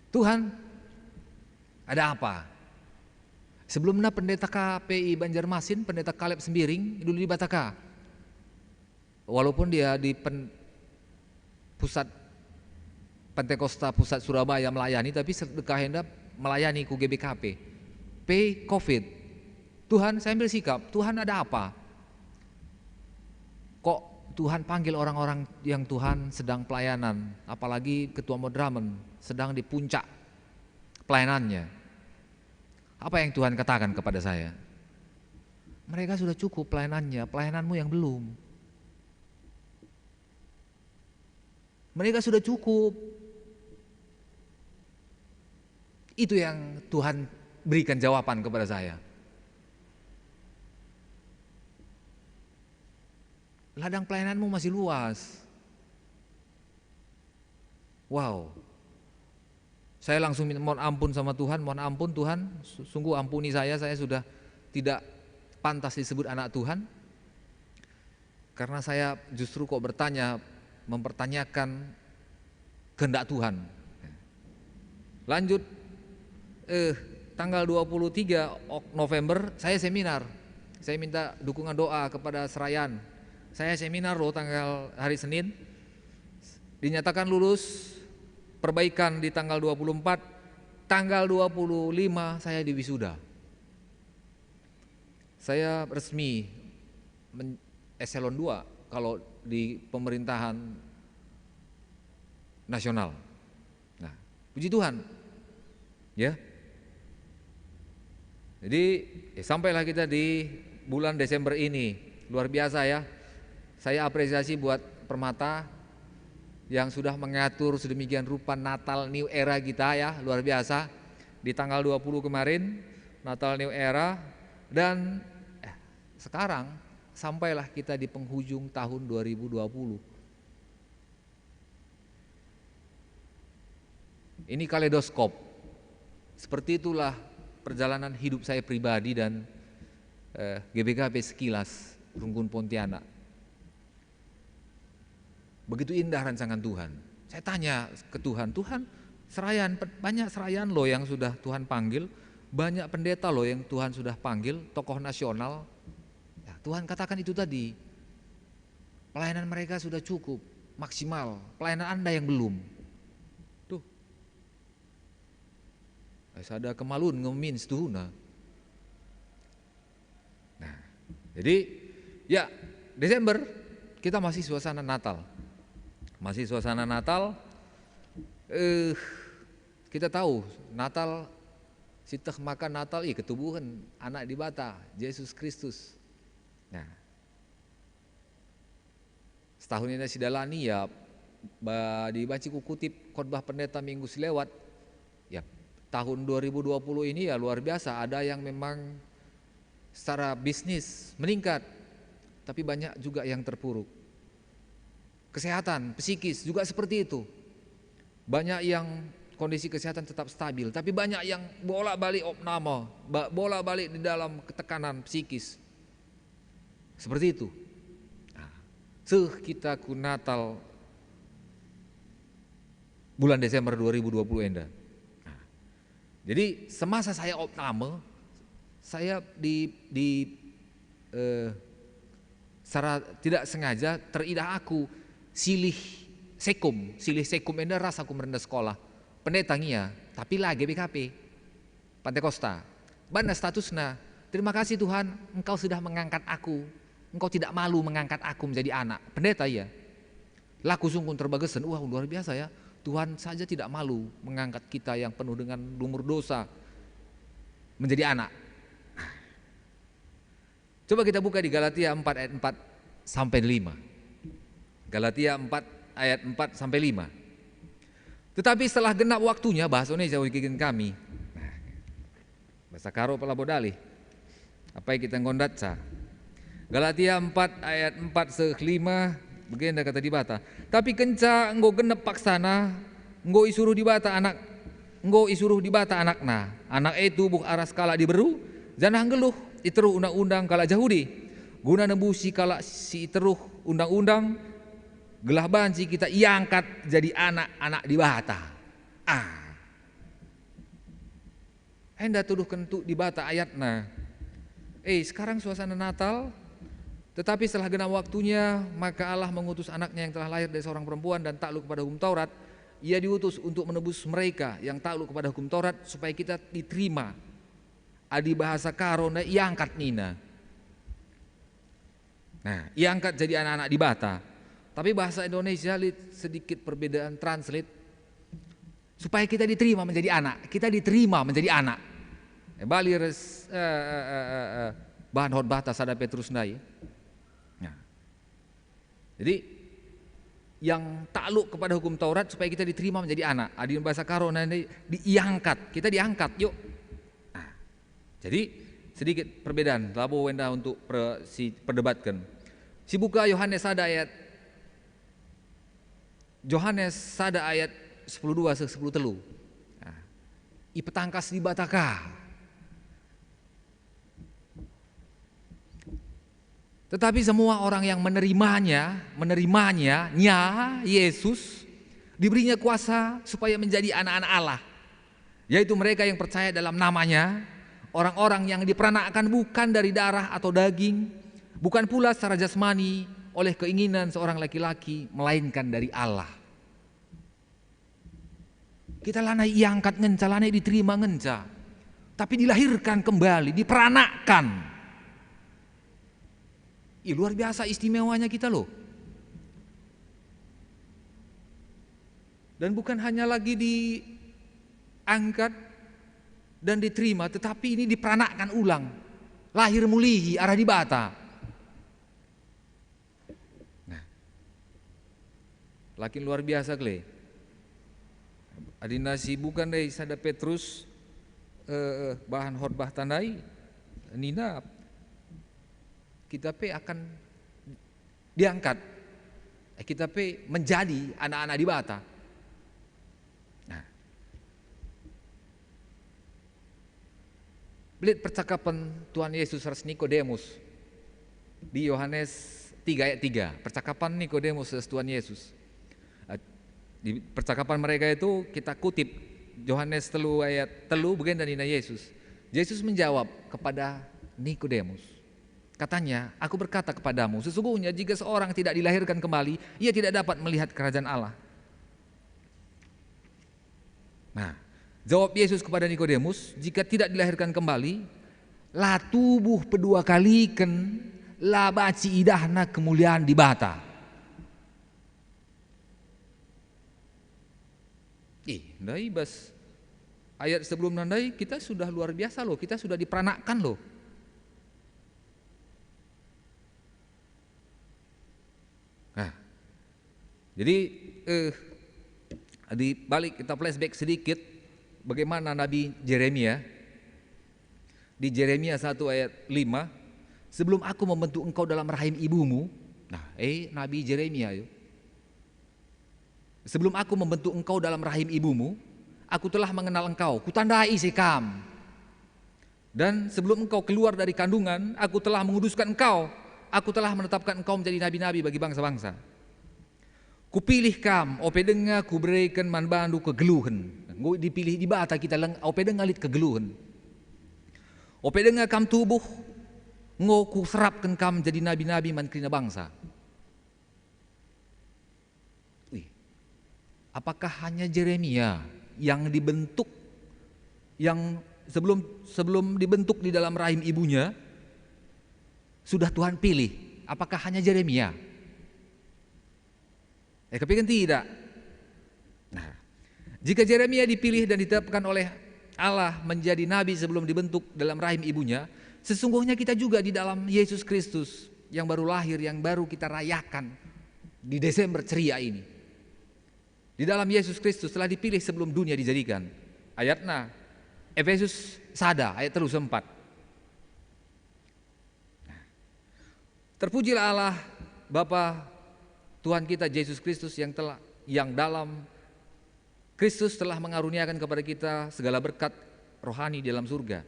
Tuhan, ada apa? Sebelumnya pendeta KPI Banjarmasin, pendeta Kaleb Sembiring dulu di Bataka. Walaupun dia di pusat Pentekosta pusat Surabaya melayani, tapi sedekah hendak melayani ku GBKP. COVID. Tuhan, saya ambil sikap, Tuhan ada apa? Kok Tuhan panggil orang-orang yang Tuhan sedang pelayanan, apalagi ketua Modramen sedang di puncak pelayanannya. Apa yang Tuhan katakan kepada saya? Mereka sudah cukup pelayanannya, pelayananmu yang belum. Mereka sudah cukup. Itu yang Tuhan berikan jawaban kepada saya. Ladang pelayananmu masih luas. Wow. Saya langsung mohon ampun sama Tuhan, mohon ampun Tuhan, sungguh ampuni saya sudah tidak pantas disebut anak Tuhan. Karena saya justru kok mempertanyakan kehendak Tuhan. Lanjut, tanggal 23 November saya seminar. Saya minta dukungan doa kepada Serayan. Saya seminar loh tanggal hari Senin. Dinyatakan lulus. Perbaikan di tanggal 24, tanggal 25 saya di wisuda. Saya resmi eselon 2 kalau di pemerintahan nasional. Nah, puji Tuhan. Ya. Jadi sampailah kita di bulan Desember ini. Luar biasa ya. Saya apresiasi buat Permata yang sudah mengatur sedemikian rupa Natal New Era kita ya, luar biasa. Di tanggal 20 kemarin Natal New Era, dan sekarang sampailah kita di penghujung tahun 2020. Ini kaleidoskop. Seperti itulah perjalanan hidup saya pribadi dan GBKP sekilas Rungkun Pontianak. Begitu indah rancangan Tuhan. Saya tanya ke Tuhan, Tuhan, Serayan, banyak Serayan loh yang sudah Tuhan panggil, banyak pendeta loh yang Tuhan sudah panggil, tokoh nasional. Ya, Tuhan katakan itu tadi, pelayanan mereka sudah cukup, maksimal, pelayanan Anda yang belum. Tuh, ada kemaluan ngemin setuhuna. Nah, jadi ya Desember kita masih suasana Natal. Masih suasana Natal, kita tahu Natal, siteh makan Natal, ketubuhan anak di bata, Yesus Kristus. Nah, setahun ini sidalani ya, dibaca kutip khotbah pendeta minggu selewat, ya tahun 2020 ini ya luar biasa, ada yang memang secara bisnis meningkat, tapi banyak juga yang terpuruk. Kesehatan, psikis juga seperti itu. Banyak yang kondisi kesehatan tetap stabil, tapi banyak yang bolak-balik opname, bolak-balik di dalam ketekanan psikis. Seperti itu. Nah, kita ku Natal bulan Desember 2020 enda. Nah, jadi semasa saya opname, saya secara tidak sengaja teridah aku silih sekum enda rasa aku merendah sekolah pendeta ngia tapi lah GBKP Pentekosta bana statusnya terima kasih Tuhan engkau sudah mengangkat aku, engkau tidak malu mengangkat aku menjadi anak pendeta ya. Laku sungguh terbagesen, wah luar biasa ya, Tuhan saja tidak malu mengangkat kita yang penuh dengan lumur dosa menjadi anak. Coba kita buka di Galatia 4 ayat 4 sampai 5. Galatia 4 ayat 4 sampai 5. Tetapi setelah genap waktunya, bahasa Indonesia bikin kami. Bahasa karo pelabodali. Apa yang kita ngondatsa. Galatia 4 ayat 4 5 begini kata di bata. Tapi kenca enggo genep paksana, enggo isuruh di bata anak enggo isuruh dibata anakna. Anak itu buh aras kala diberu, janah geluh iteruh undang-undang kala Jahudi. Guna nembusi kala si iteruh undang-undang, gelah banci kita iangkat jadi anak-anak dibata. Hendak tuduh kentu dibata ayatna. Sekarang suasana Natal, tetapi setelah genap waktunya, maka Allah mengutus anaknya yang telah lahir dari seorang perempuan dan takluk kepada hukum Taurat. Ia diutus untuk menebus mereka yang takluk kepada hukum Taurat, supaya kita diterima. Adi bahasa karona iangkat nina. Nah, iangkat jadi anak-anak dibata. Tapi bahasa Indonesia sedikit perbedaan translate, supaya kita diterima menjadi anak. Kita diterima menjadi anak. Bali bahan hotbata sada Petrus nai. Nah, jadi yang takluk kepada hukum Taurat supaya kita diterima menjadi anak. Adi bahasa karona ini diangkat, kita diangkat yuk. Nah, jadi sedikit perbedaan. Labo wenda untuk perdebatkan. Si buka Yohanes sada ayat 10:2 10 telu. Nah, I petangkas di bataka. Tetapi semua orang yang menerimanya, Yesus, diberinya kuasa supaya menjadi anak-anak Allah. Yaitu mereka yang percaya dalam namanya, orang-orang yang diperanakkan bukan dari darah atau daging, bukan pula secara jasmani oleh keinginan seorang laki-laki, melainkan dari Allah. Kita lanai iangkat ngenca, lanai diterima ngenca, tapi dilahirkan kembali, diperanakkan. Luar biasa istimewanya kita loh. Dan bukan hanya lagi diangkat dan diterima, tetapi ini diperanakkan ulang. Lahir mulihi arah dibata. Nah, lakin luar biasa kle. Adinasi bukan dari sada Petrus bahan khotbah tandai nina kita akan diangkat, kita menjadi anak-anak dibata. Nah, lihat percakapan Tuhan Yesus ras Nikodemus di Yohanes 3 ayat 3. Percakapan Nikodemus ras Tuhan Yesus. Di percakapan mereka itu kita kutip Yohanes 3 ayat 3 bagian dari Yesus. Yesus menjawab kepada Nikodemus. Katanya, aku berkata kepadamu, sesungguhnya jika seorang tidak dilahirkan kembali, ia tidak dapat melihat kerajaan Allah. Nah, jawab Yesus kepada Nikodemus, jika tidak dilahirkan kembali, la tubuh kedua kaliken, la baci idahna kemuliaan di bata. Nandai bas ayat sebelum nandai kita sudah luar biasa loh, kita sudah diperanakkan loh. Nah, jadi di balik kita flashback sedikit bagaimana Nabi Yeremia di Yeremia 1 ayat 5, sebelum aku membentuk engkau dalam rahim ibumu. Nah, Nabi Yeremia yuk. Sebelum aku membentuk engkau dalam rahim ibumu, aku telah mengenal engkau, kutandai sekam. Dan sebelum engkau keluar dari kandungan, aku telah menguduskan engkau. Aku telah menetapkan engkau menjadi nabi-nabi bagi bangsa-bangsa. Kupilih kam, ope denga ku berikan man bandu kegeluhan. Gue dipilih di bata kita leng, ope denga lit kegeluhan. Ope denga kam tubuh, ngo ku serapkan kam jadi nabi-nabi man krina bangsa. Apakah hanya Yeremia yang dibentuk, yang sebelum dibentuk di dalam rahim ibunya sudah Tuhan pilih? Apakah hanya Yeremia? Kepikir tidak. Nah, jika Yeremia dipilih dan ditetapkan oleh Allah menjadi nabi sebelum dibentuk dalam rahim ibunya, sesungguhnya kita juga di dalam Yesus Kristus yang baru lahir, yang baru kita rayakan di Desember ceria ini. Di dalam Yesus Kristus telah dipilih sebelum dunia dijadikan. Ayatnya Efesus 1 ayat 4. Terpujilah Allah Bapa Tuhan kita Yesus Kristus yang dalam Kristus telah mengaruniakan kepada kita segala berkat rohani di dalam surga.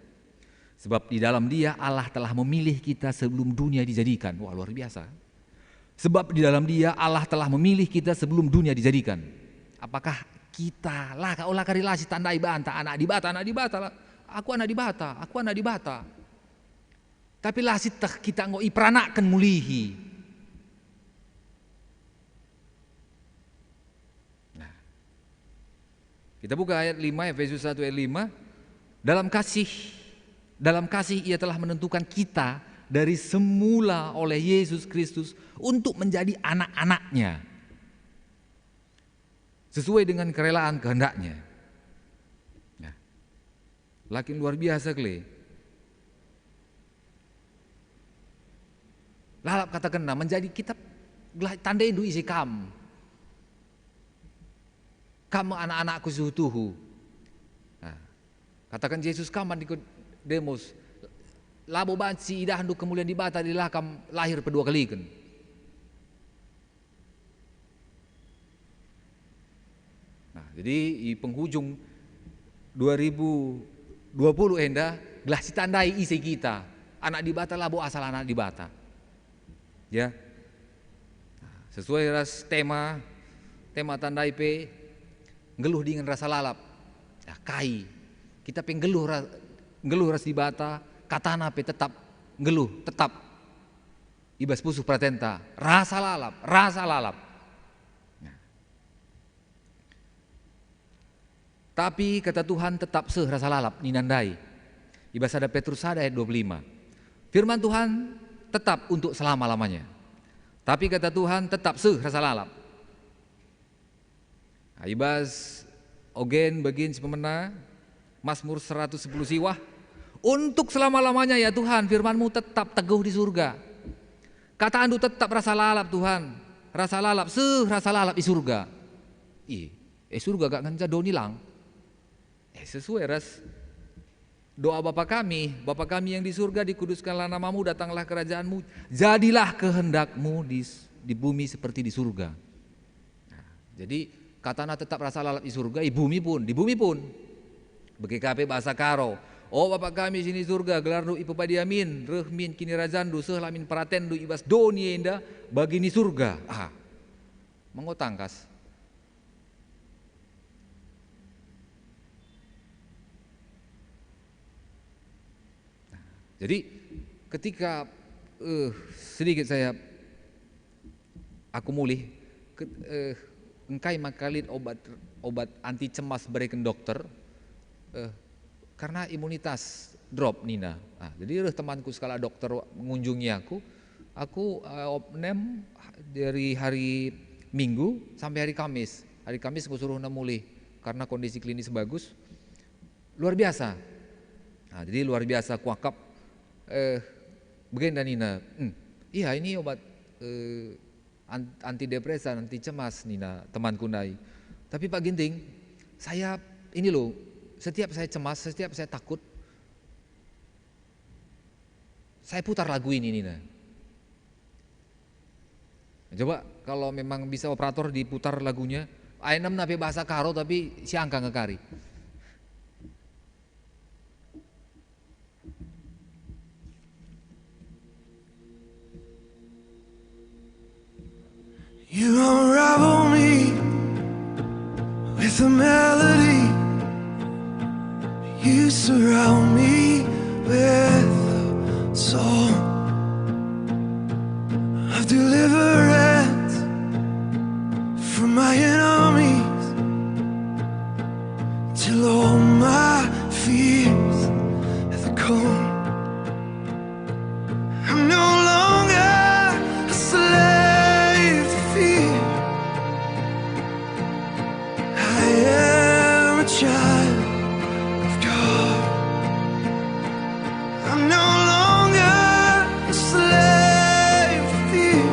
Sebab di dalam Dia Allah telah memilih kita sebelum dunia dijadikan. Wah, luar biasa. Sebab di dalam Dia Allah telah memilih kita sebelum dunia dijadikan. Apakah kita lah kaulah karilasi tandai banta anak di bata lah. Aku anak di bata. Tapi lah kita ngoi peranakan mulihi. Nah, kita buka ayat 5, Efesus 1 ayat 5. Dalam kasih ia telah menentukan kita dari semula oleh Yesus Kristus untuk menjadi anak-anaknya sesuai dengan kerelaan kehendaknya. Nah, lakin luar biasa kle. Lalap kata kena menjadi kita tanda indu isi kamu anak-anakku suhutuhu. Nah, katakan Yesus kaman di demos labo bansi idah handuk kemuliaan di bata di lakam lahir kedua kali kan. Nah, jadi di penghujung 2020 enda gelah si tandai isi kita anak di bata labo asal anak di bata. Ya. Nah, sesuai ras tema tandai pe ngeluh dengan rasa lalap. Ya, kai. Kita penggeluh ras di bata katana pe tetap ngeluh, tetap ibas pusuh pratenta, rasa lalap. Nah. Tapi kata Tuhan tetap rasa lalap ninandai. Ibas ada Petrus ada ayat 25. Firman Tuhan tetap untuk selama-lamanya. Tapi kata Tuhan tetap rasa lalap. Nah, ibas ogen bagin si pemena Mazmur 110 siwah. Untuk selama-lamanya ya Tuhan, firman-Mu tetap teguh di surga. Kata andu tetap rasa lalap Tuhan. Rasa lalap di surga. Surga gak ngenca donilang. Sesuai ras doa Bapa kami yang di surga, dikuduskanlah namamu, datanglah kerajaanmu, jadilah kehendak-Mu di bumi seperti di surga. Nah, jadi katana tetap rasa lalap di surga, di bumi pun. Bagi KP bahasa Karo. Oh Bapa kami sini surga, gelarnu ipepadiamin, rehmin kini razandu, sehlamin paratendu ibas doni enda bagi ni surga. Mengotangkas. Jadi ketika sedikit aku mulih, engkai makalin obat anti cemas berikan dokter, karena imunitas drop Nina. Nah, jadi temanku skala dokter mengunjungi aku opnem dari hari Minggu sampai hari Kamis. Hari Kamis aku suruh mulih karena kondisi klinis bagus, luar biasa. Nah, jadi luar biasa kuakap. Begini Nina, iya ini obat antidepresan, anti cemas Nina, temanku nai. Tapi Pak Ginting, saya ini loh, setiap saya cemas, setiap saya takut, saya putar lagu ini Nina. Coba kalau memang bisa operator diputar lagunya, A6 nape bahasa Karo tapi si angka ngekari. You unravel me with a melody. You surround me with a song of deliverance from my enemies, till all my fears have gone. I'm no longer a slave to fear. I am a child of God. I'm no longer a slave to fear.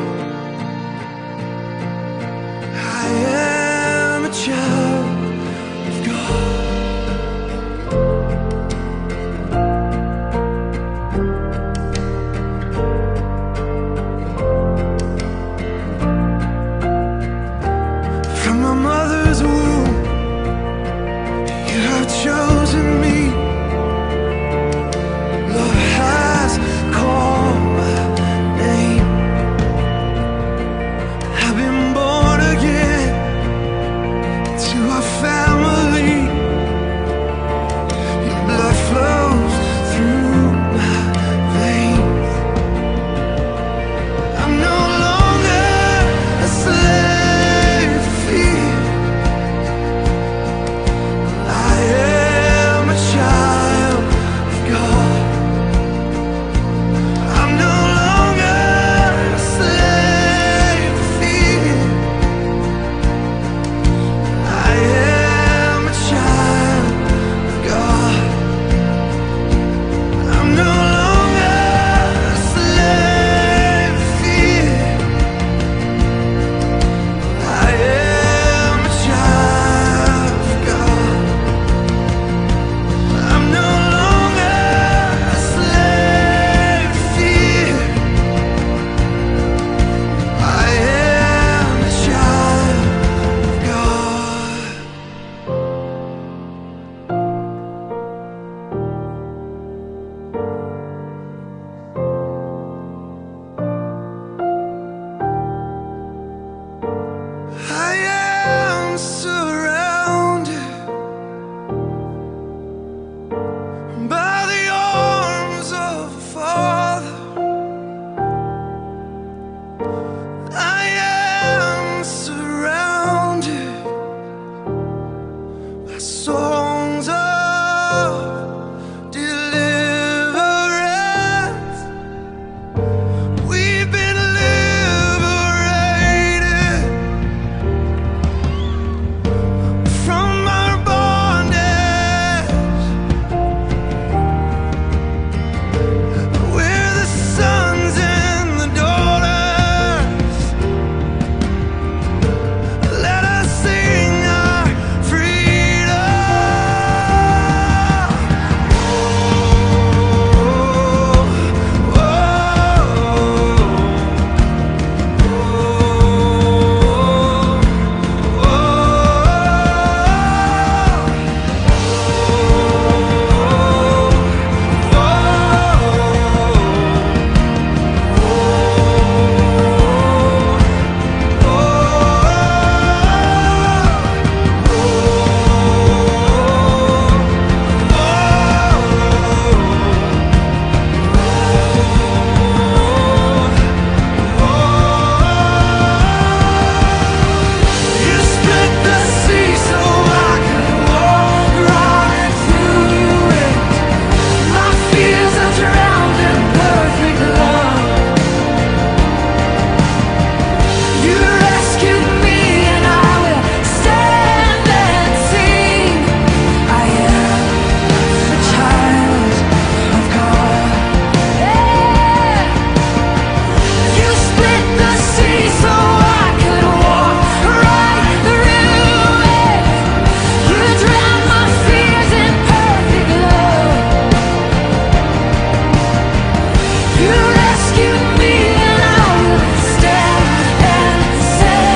You rescue me and I will stand and say,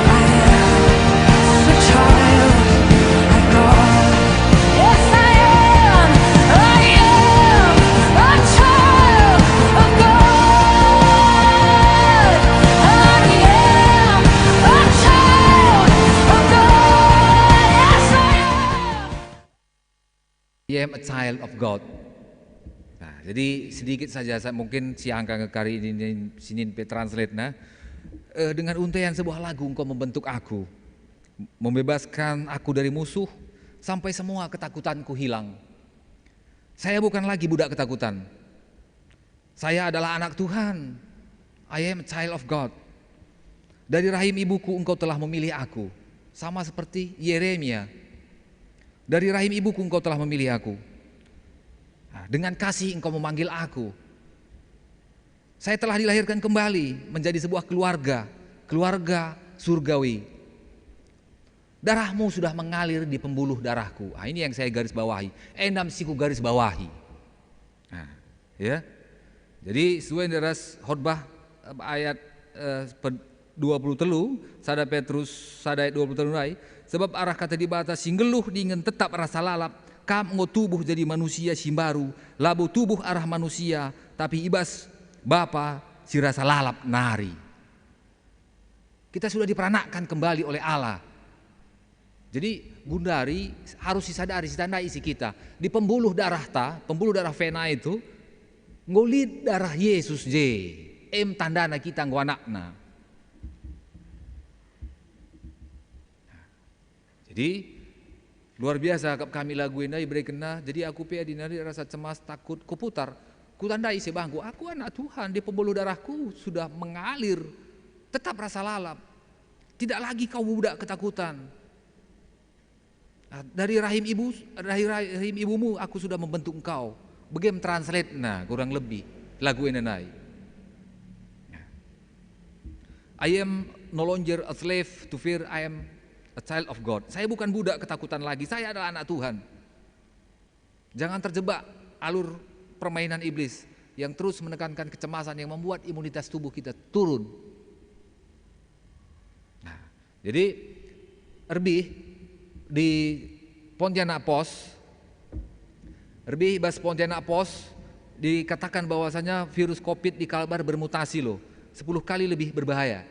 I am a child of God. Yes, I am a child of God. I am a child of God. Yes, I am. I am a child of God. Nah, jadi sedikit saja mungkin si angka ngekari ini sinin pe translate nah. Dengan untaian sebuah lagu engkau membentuk aku, membebaskan aku dari musuh sampai semua ketakutanku hilang. Saya bukan lagi budak ketakutan. Saya adalah anak Tuhan. I am a child of God. Dari rahim ibuku engkau telah memilih aku. Sama seperti Yeremia. Dari rahim ibuku engkau telah memilih aku. Nah, dengan kasih engkau memanggil aku. Saya telah dilahirkan kembali menjadi sebuah keluarga surgawi. Darahmu sudah mengalir di pembuluh darahku. Nah, ini yang saya garis bawahi. Enam siku garis bawahi. Nah, ya. Jadi sesuai dengan khotbah ayat 20 telu, sada Petrus sada ayat 20 telu nai. Sebab arah kata dibatas singgeluh dingin tetap rasa lalap. Kam ngo tubuh jadi manusia simbaru. Labu tubuh arah manusia. Tapi ibas Bapa si rasa lalap nari. Kita sudah diperanakkan kembali oleh Allah. Jadi gundari harus disadari, ditandai isi kita. Di pembuluh darah pembuluh darah vena itu ngolit darah Yesus je. Tandana kita nggo anakna. Jadi luar biasa kami lagu ini beri kena. Jadi aku pia dinari rasa cemas takut kuputar. Ku tandai sebangku aku anak Tuhan, di pembuluh darahku sudah mengalir tetap rasa lalap. Tidak lagi kau budak ketakutan. Nah, dari rahim ibumu aku sudah membentuk engkau. Bagaimana translate nah kurang lebih lagu ini nai. I am no longer a slave to fear, I am a child of God. Saya bukan budak ketakutan lagi, saya adalah anak Tuhan. Jangan terjebak alur permainan iblis yang terus menekankan kecemasan yang membuat imunitas tubuh kita turun. Nah, jadi Erbih di Pontianak Pos, Erbih bas Pontianak Pos dikatakan bahwasanya virus COVID di Kalbar bermutasi loh, 10 kali lebih berbahaya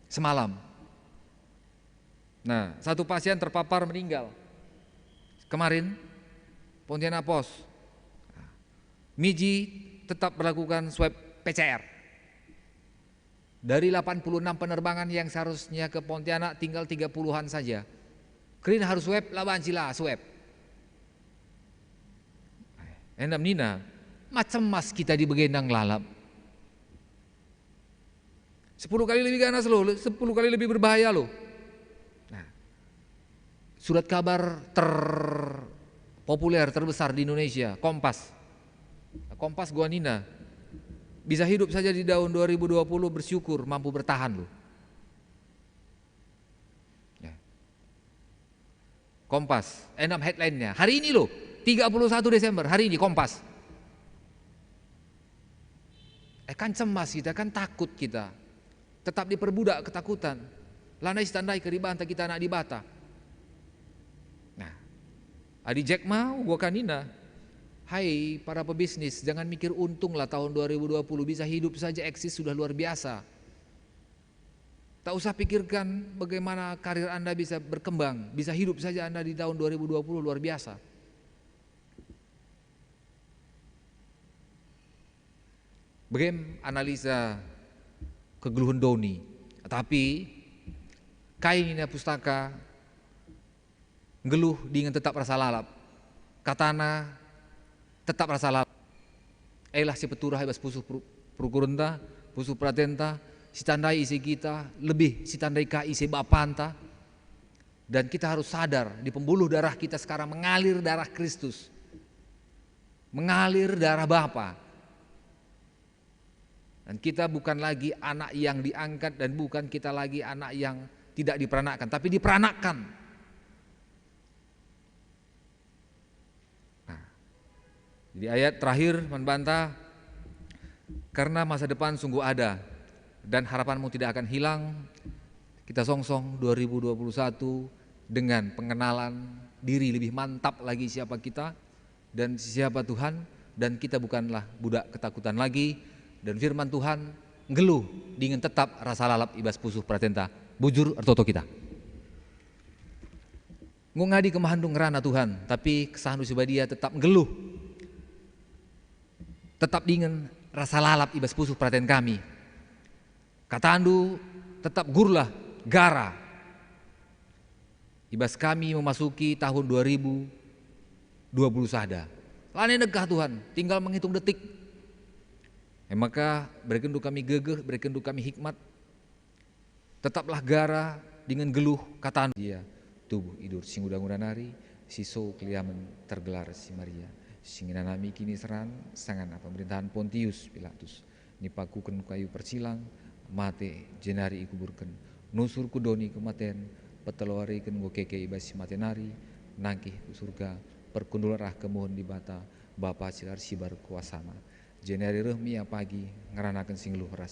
semalam. Nah, satu pasien terpapar meninggal kemarin Pontianak Pos. Miji tetap melakukan swab PCR. Dari 86 penerbangan yang seharusnya ke Pontianak tinggal 30-an saja. Krin harus swab, lawan sila swab. Endam nina, macam mas kita di begendang lalap. 10 kali lebih ganas loh, 10 kali lebih berbahaya loh. Nah, surat kabar terpopuler terbesar di Indonesia, Kompas. Kompas Guanina bisa hidup saja di tahun 2020 bersyukur mampu bertahan loh. Ya. Kompas, enam headline-nya hari ini loh, 31 Desember hari ini Kompas. Kan cemas kita, kan takut kita, tetap diperbudak ketakutan. Lanai standai keribanta kita nak dibata. Nah, adi Jack mau gua kanina. Hai para pebisnis, jangan mikir untung lah tahun 2020, bisa hidup saja eksis sudah luar biasa. Tak usah pikirkan bagaimana karir Anda bisa berkembang, bisa hidup saja Anda di tahun 2020 luar biasa. Bagaimana analisa kegeluhan Doni, tapi kain ini pustaka ngeluh dengan tetap rasa lalap, katana tetap rasa lalap. Elah si peturah bas pusuh prukurenta, pusuh pratenta, si tandai isi kita, lebih si tandai ka isi bapanta. Dan kita harus sadar di pembuluh darah kita sekarang mengalir darah Kristus. Mengalir darah Bapa. Dan kita bukan lagi anak yang diangkat dan bukan kita lagi anak yang tidak diperanakkan, tapi diperanakkan. Di ayat terakhir membantah Karena masa depan sungguh ada dan harapanmu tidak akan hilang. Kita songsong 2021 dengan pengenalan diri lebih mantap lagi siapa kita dan siapa Tuhan, dan kita bukanlah budak ketakutan lagi, dan firman Tuhan ngeluh dingin tetap rasa lalap ibas pusuh pratenta bujur ertoto kita. Ngadi kemahandung ngerana Tuhan, tapi kesahan usibadia tetap ngeluh, tetap dingin rasa lalap ibas pusuh praten kami. Katandu tetap gurlah gara. Ibas kami memasuki tahun 2020 sada. Lane negah Tuhan, tinggal menghitung detik. Maka berkendu kami gegeh, berkendu kami hikmat. Tetaplah gara dengan geluh kata dia. Tubuh idur sing udang-udang nari, siso keliaman tergelar si Maria. Singinanami kini seran, sangan pemerintahan Pontius Pilatus. Nipakuken kayu persilang, mate jenari ikuburken. Nusur kudoni kematen, petelori ken keke ibas matenari, nangkih ku surga, perkundularah kemohon di bata, bapa silar sibar kuasana. Jenari rehmi pagi, ngeranakan sing luh ras.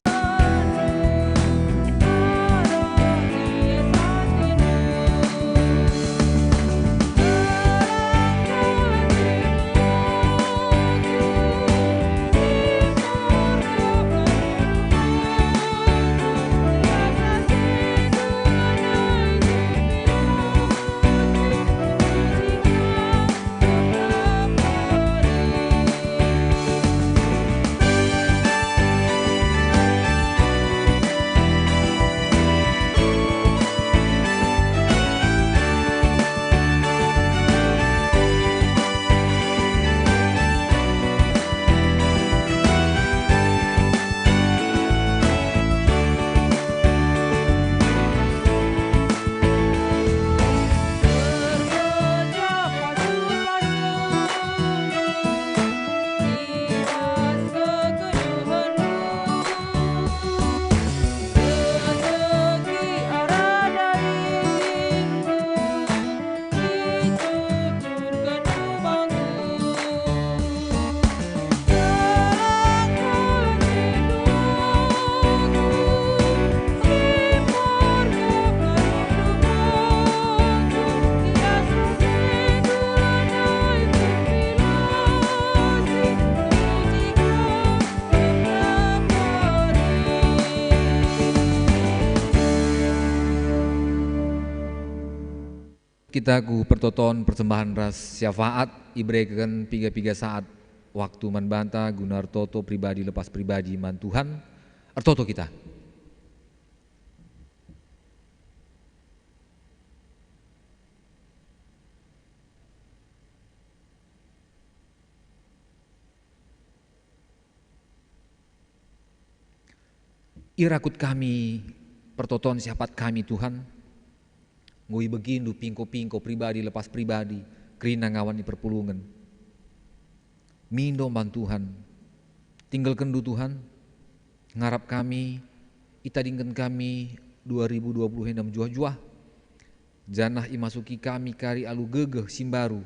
Kita ku pertoton persembahan ras syafaat ibreken piga-piga saat waktu manbanta gunar toto pribadi lepas pribadi man Tuhan ertoto kita. Irakut kami pertoton syafaat kami Tuhan. Ngui begindu pingko-pingko pribadi lepas pribadi, kerina ngawan di perpulungan. Mindo man Tuhan, tinggal kendu Tuhan, ngarap kami, itadingkan kami 2026 juah-juah. Janah imasuki kami kari alu gegeh simbaru,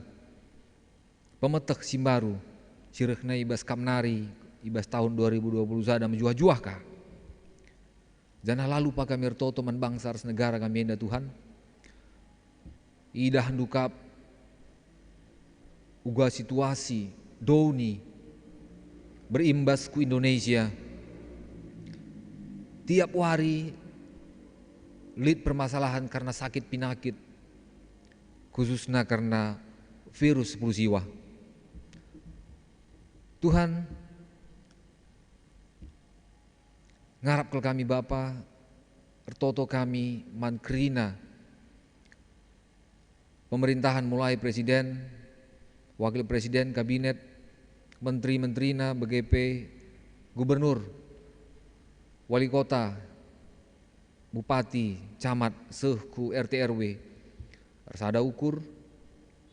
pemetek simbaru, sirehna ibas kamnari, ibas tahun 2020 sadam juah-juah kah. Janah lalu pa kami ertoto man bangsa ars negara kami enda Tuhan. Idah dukap uga situasi doni berimbas ku Indonesia. Tiap hari lid permasalahan karena sakit pinakit, khususnya karena virus 10 siwa. Tuhan ngarap ke kami Bapa, ertoto kami mankrina pemerintahan mulai presiden, wakil presiden, kabinet, menteri-menterina, BGP, gubernur, wali kota, bupati, camat, sehku RT RW. Ada ukur,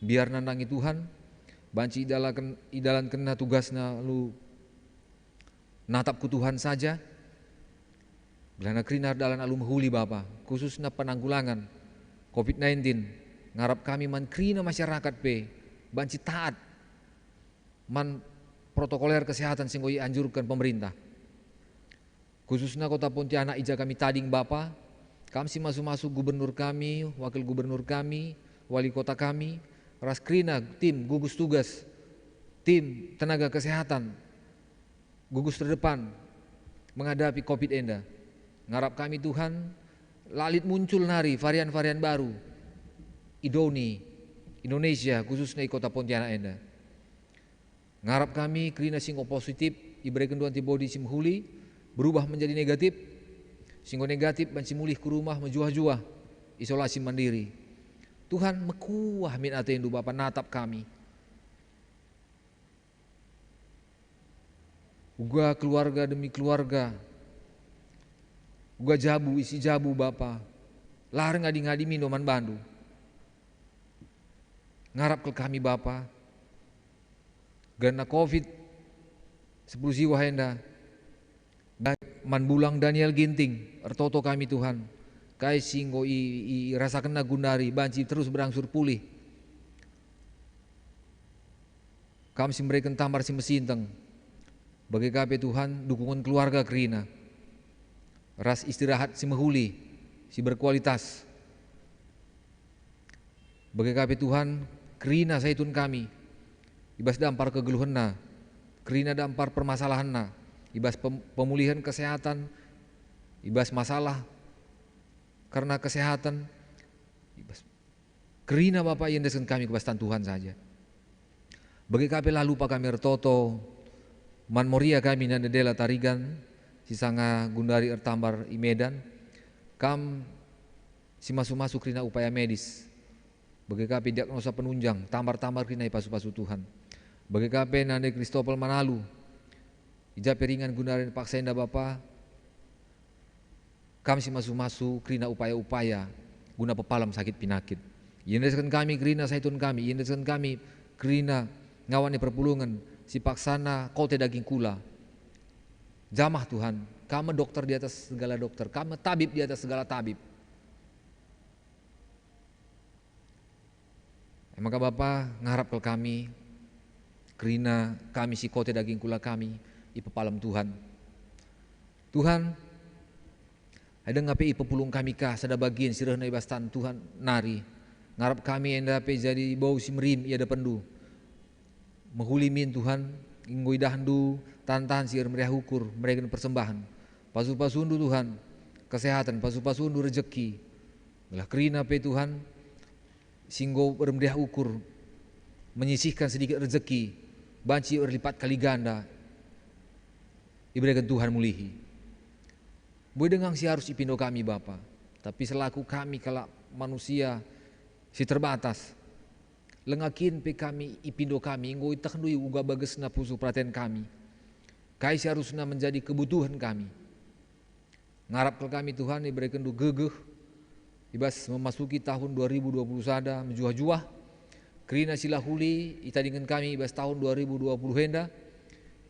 biar nandangi Tuhan, banci idalan kena tugasna lu natap ku Tuhan saja. Belana krinar dalan alum huli Bapa, khususnya penanggulangan COVID-19. Ngarap kami man krina masyarakat pe banci taat man protokoler kesehatan sing anjurkan pemerintah. Khususnya Kota Pontianak ija kami tading Bapa, kami si masuk gubernur kami, wakil gubernur kami, wali kota kami, raskrina, tim gugus tugas, tim tenaga kesehatan, gugus terdepan menghadapi COVID enda. Ngarap kami Tuhan, lalit muncul nari varian-varian baru, idoni, Indonesia khususnya di Kota Pontianak enda. Ngarap kami kerina singo positif, diberikan antibody simhuli, berubah menjadi negatif, singgo negatif banci mulih ke rumah menjuah-juah, isolasi mandiri. Tuhan mekuah min atendu Bapa natap kami. Uga keluarga demi keluarga, uga jabu isi jabu Bapa, lahar ngadi-ngadi minuman bandu. Ngarap ke kami Bapa, karena COVID 10 jiwa henda, man bulang Daniel Ginting, ertoto kami Tuhan, kai singgo i rasakan nagundari, banci terus berangsur pulih. Kami memberikan tamar si mesinteng, bagi KP Tuhan dukungan keluarga kerina, ras istirahat si mehuli, si berkualitas. Bagi KP Tuhan kerina saitun kami, ibas dampar kegeluhanna, kerina dampar permasalahanna, ibas pemulihan kesehatan, ibas masalah karena kesehatan, ibas kerina Bapak yang desken kami kebastan Tuhan saja. Bagi KP lalu Pak kami ertoto, man moria kami nanda dela tarigan, sisanga gundari ertambar i Medan, kam si masuk-masuk kerina upaya medis. Bagi KP diagnosa penunjang, tambar-tambar kerina pasu-pasu Tuhan. Bagi KP nanda Kristopel Manalu, ija peringan gundarin paksenda Bapa, kami si masuk-masuk kerina upaya-upaya guna pepalam sakit pinakit. Yendeskan kami kerina saitun kami, yendeskan kami kerina ngawani perpulungan si paksana kote daging kula. Jamah Tuhan, kami dokter di atas segala dokter, kami tabib di atas segala tabib. Maka Bapa ngarap ke kami kerina kami si kote daging kula kami ipepalam Tuhan. Tuhan, ada ngapi ipepulung kami kah sada bagian sirah na ibastan Tuhan nari. Ngarap kami enda pe jadi bau si merim ia pendu. Mehulimin Tuhan, inggoy dahandu tantahan sir meriah ukur mereka persembahan. Pasu-pasundu Tuhan, kesehatan, pasu-pasundu rezeki. Belah kerina pe Tuhan, singgo bermeriah ukur, menyisihkan sedikit rezeki, banci berlipat kali ganda, diberikan Tuhan mulihi. Boy dengang si harus ipindo kami Bapa, tapi selaku kami kalau manusia si terbatas, lengakin pe kami ipindo kami, ngoi takndui uga bages na pusu perhatian kami, kai si harusna menjadi kebutuhan kami. Ngarap ke kami Tuhan diberikan du gegeh, ibas memasuki tahun 2020 sada menjuah-juah, kerina sila huli itadingan kami ibas tahun 2020 henda,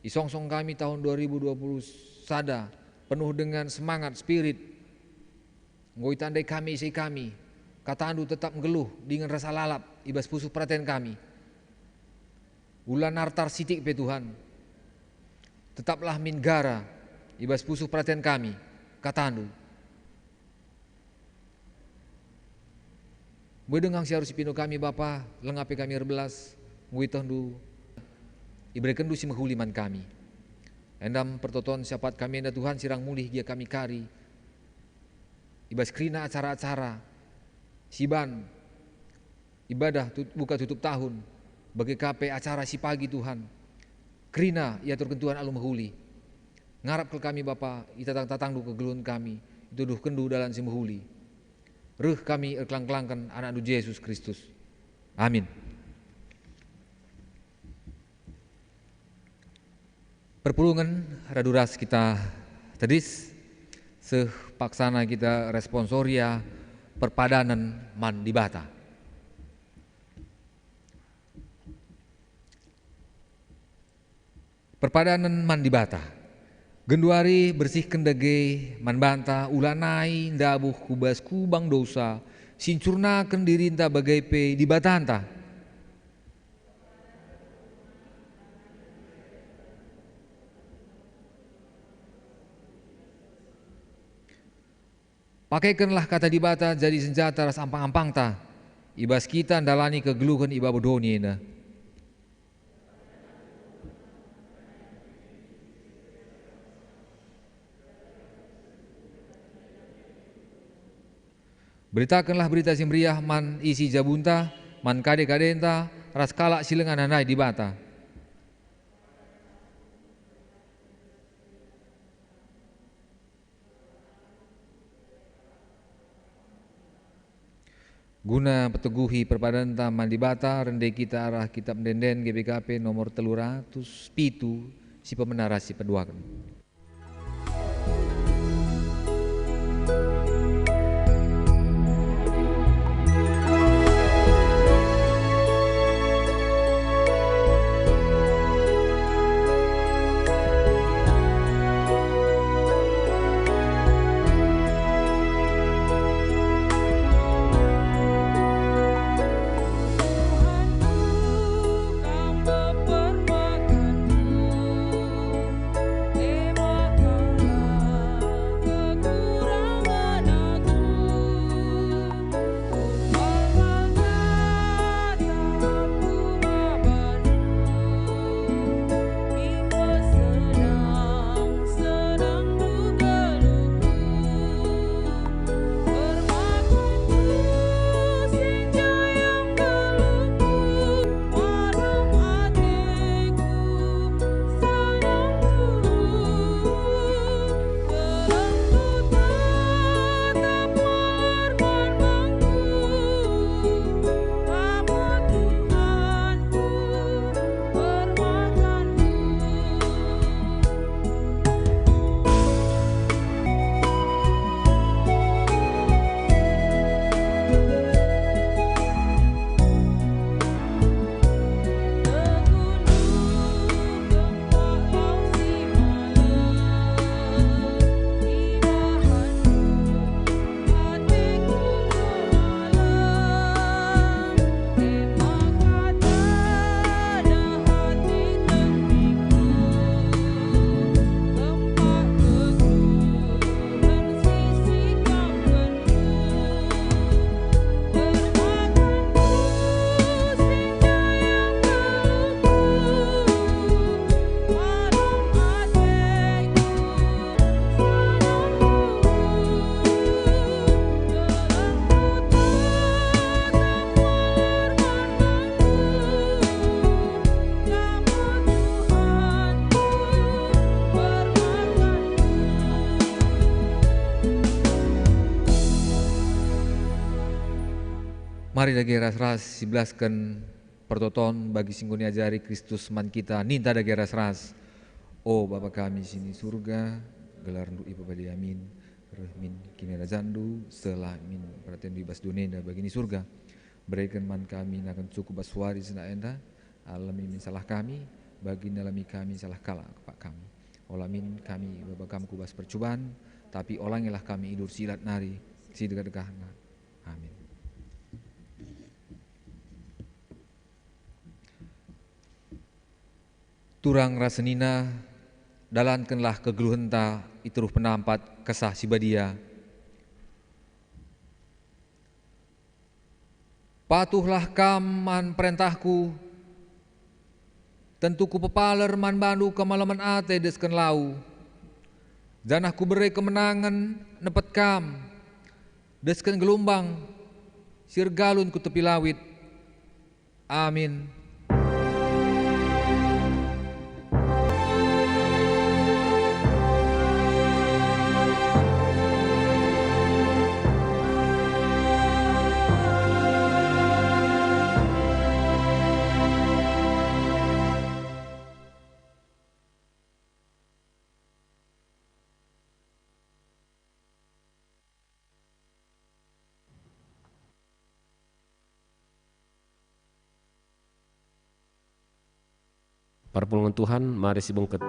isongsong kami tahun 2020 sada penuh dengan semangat spirit, ngoi tandai kami isi kami, katandu tetap ngeluh dengan rasa lalap ibas pusuh perhatian kami. Ulan nartar sitik pe Tuhan, tetaplah min gara ibas pusuh perhatian kami, katandu. Boy dengang si harus ipindo kami Bapa, lengapi kami erbelas, ngui tahundu, iberikan du si menghuliman kami. Endam pertoton siapat kami enda Tuhan sirang mulih dia kami kari. Ibas kerina acara-acara, siban, ibadah buka tutup tahun, bagi KP acara si pagi Tuhan. Kerina ia terkentuan alu mehuli. Ngarap ke kami Bapa, itatang-tatang du kegeluhan kami, itu duh kendu dalam si mehuli. Ruh kami erkelang-kelangkan anak du Yesus Kristus. Amin. Perpulungan raduras kita tadis sepaksana kita responsoria perpadanan mandibata. Perpadanan mandibata. Genduari bersihkan dage manbanta ulanai ndabuh kubas kubang dosa sincurnakan dirinta bagai pe di batanta. Pakaikanlah kata di bata jadi senjata ras ampang-ampang ta. Ibas kita ndalani kegeluhan iba bodoni na. Beritakanlah berita simriah man isi jabunta, man kade-kadenta, ras kalak silengan anai di bata. Guna peteguhi perpadanta man di bata, rende kita arah kitab denden GBKP nomor 300 pitu si pemenara si peduakan. Mari dagi ras-ras sibelaskan pertoton bagi singguni ajari Kristus man kita ninta dagi ras-ras. Oh Bapa kami sini surga, gelar nduk ipa pada amin. Min kini razandu setelah min perhatian bebas dunia bagi ni surga. Berikan man kami akan cukup baswari sena enda. Alami min salah kami, bagi nalami kami salah kala kepak kami. Olamin kami Bapa kami kubas percobaan, tapi olangilah kami idur silat nari si dekat-dekatna. Amin. Turang rasenina dalankanlah kegeluhenta ituruh penampat kesah sibadia. Patuhlah kam man perintahku, tentu ku pepaler man bandu kemalaman ate desken lau. Janah ku beri kemenangan nepet kam, desken gelombang sirgalun ku tepi lawit. Amin. Perpulungan Tuhan, mari si bungket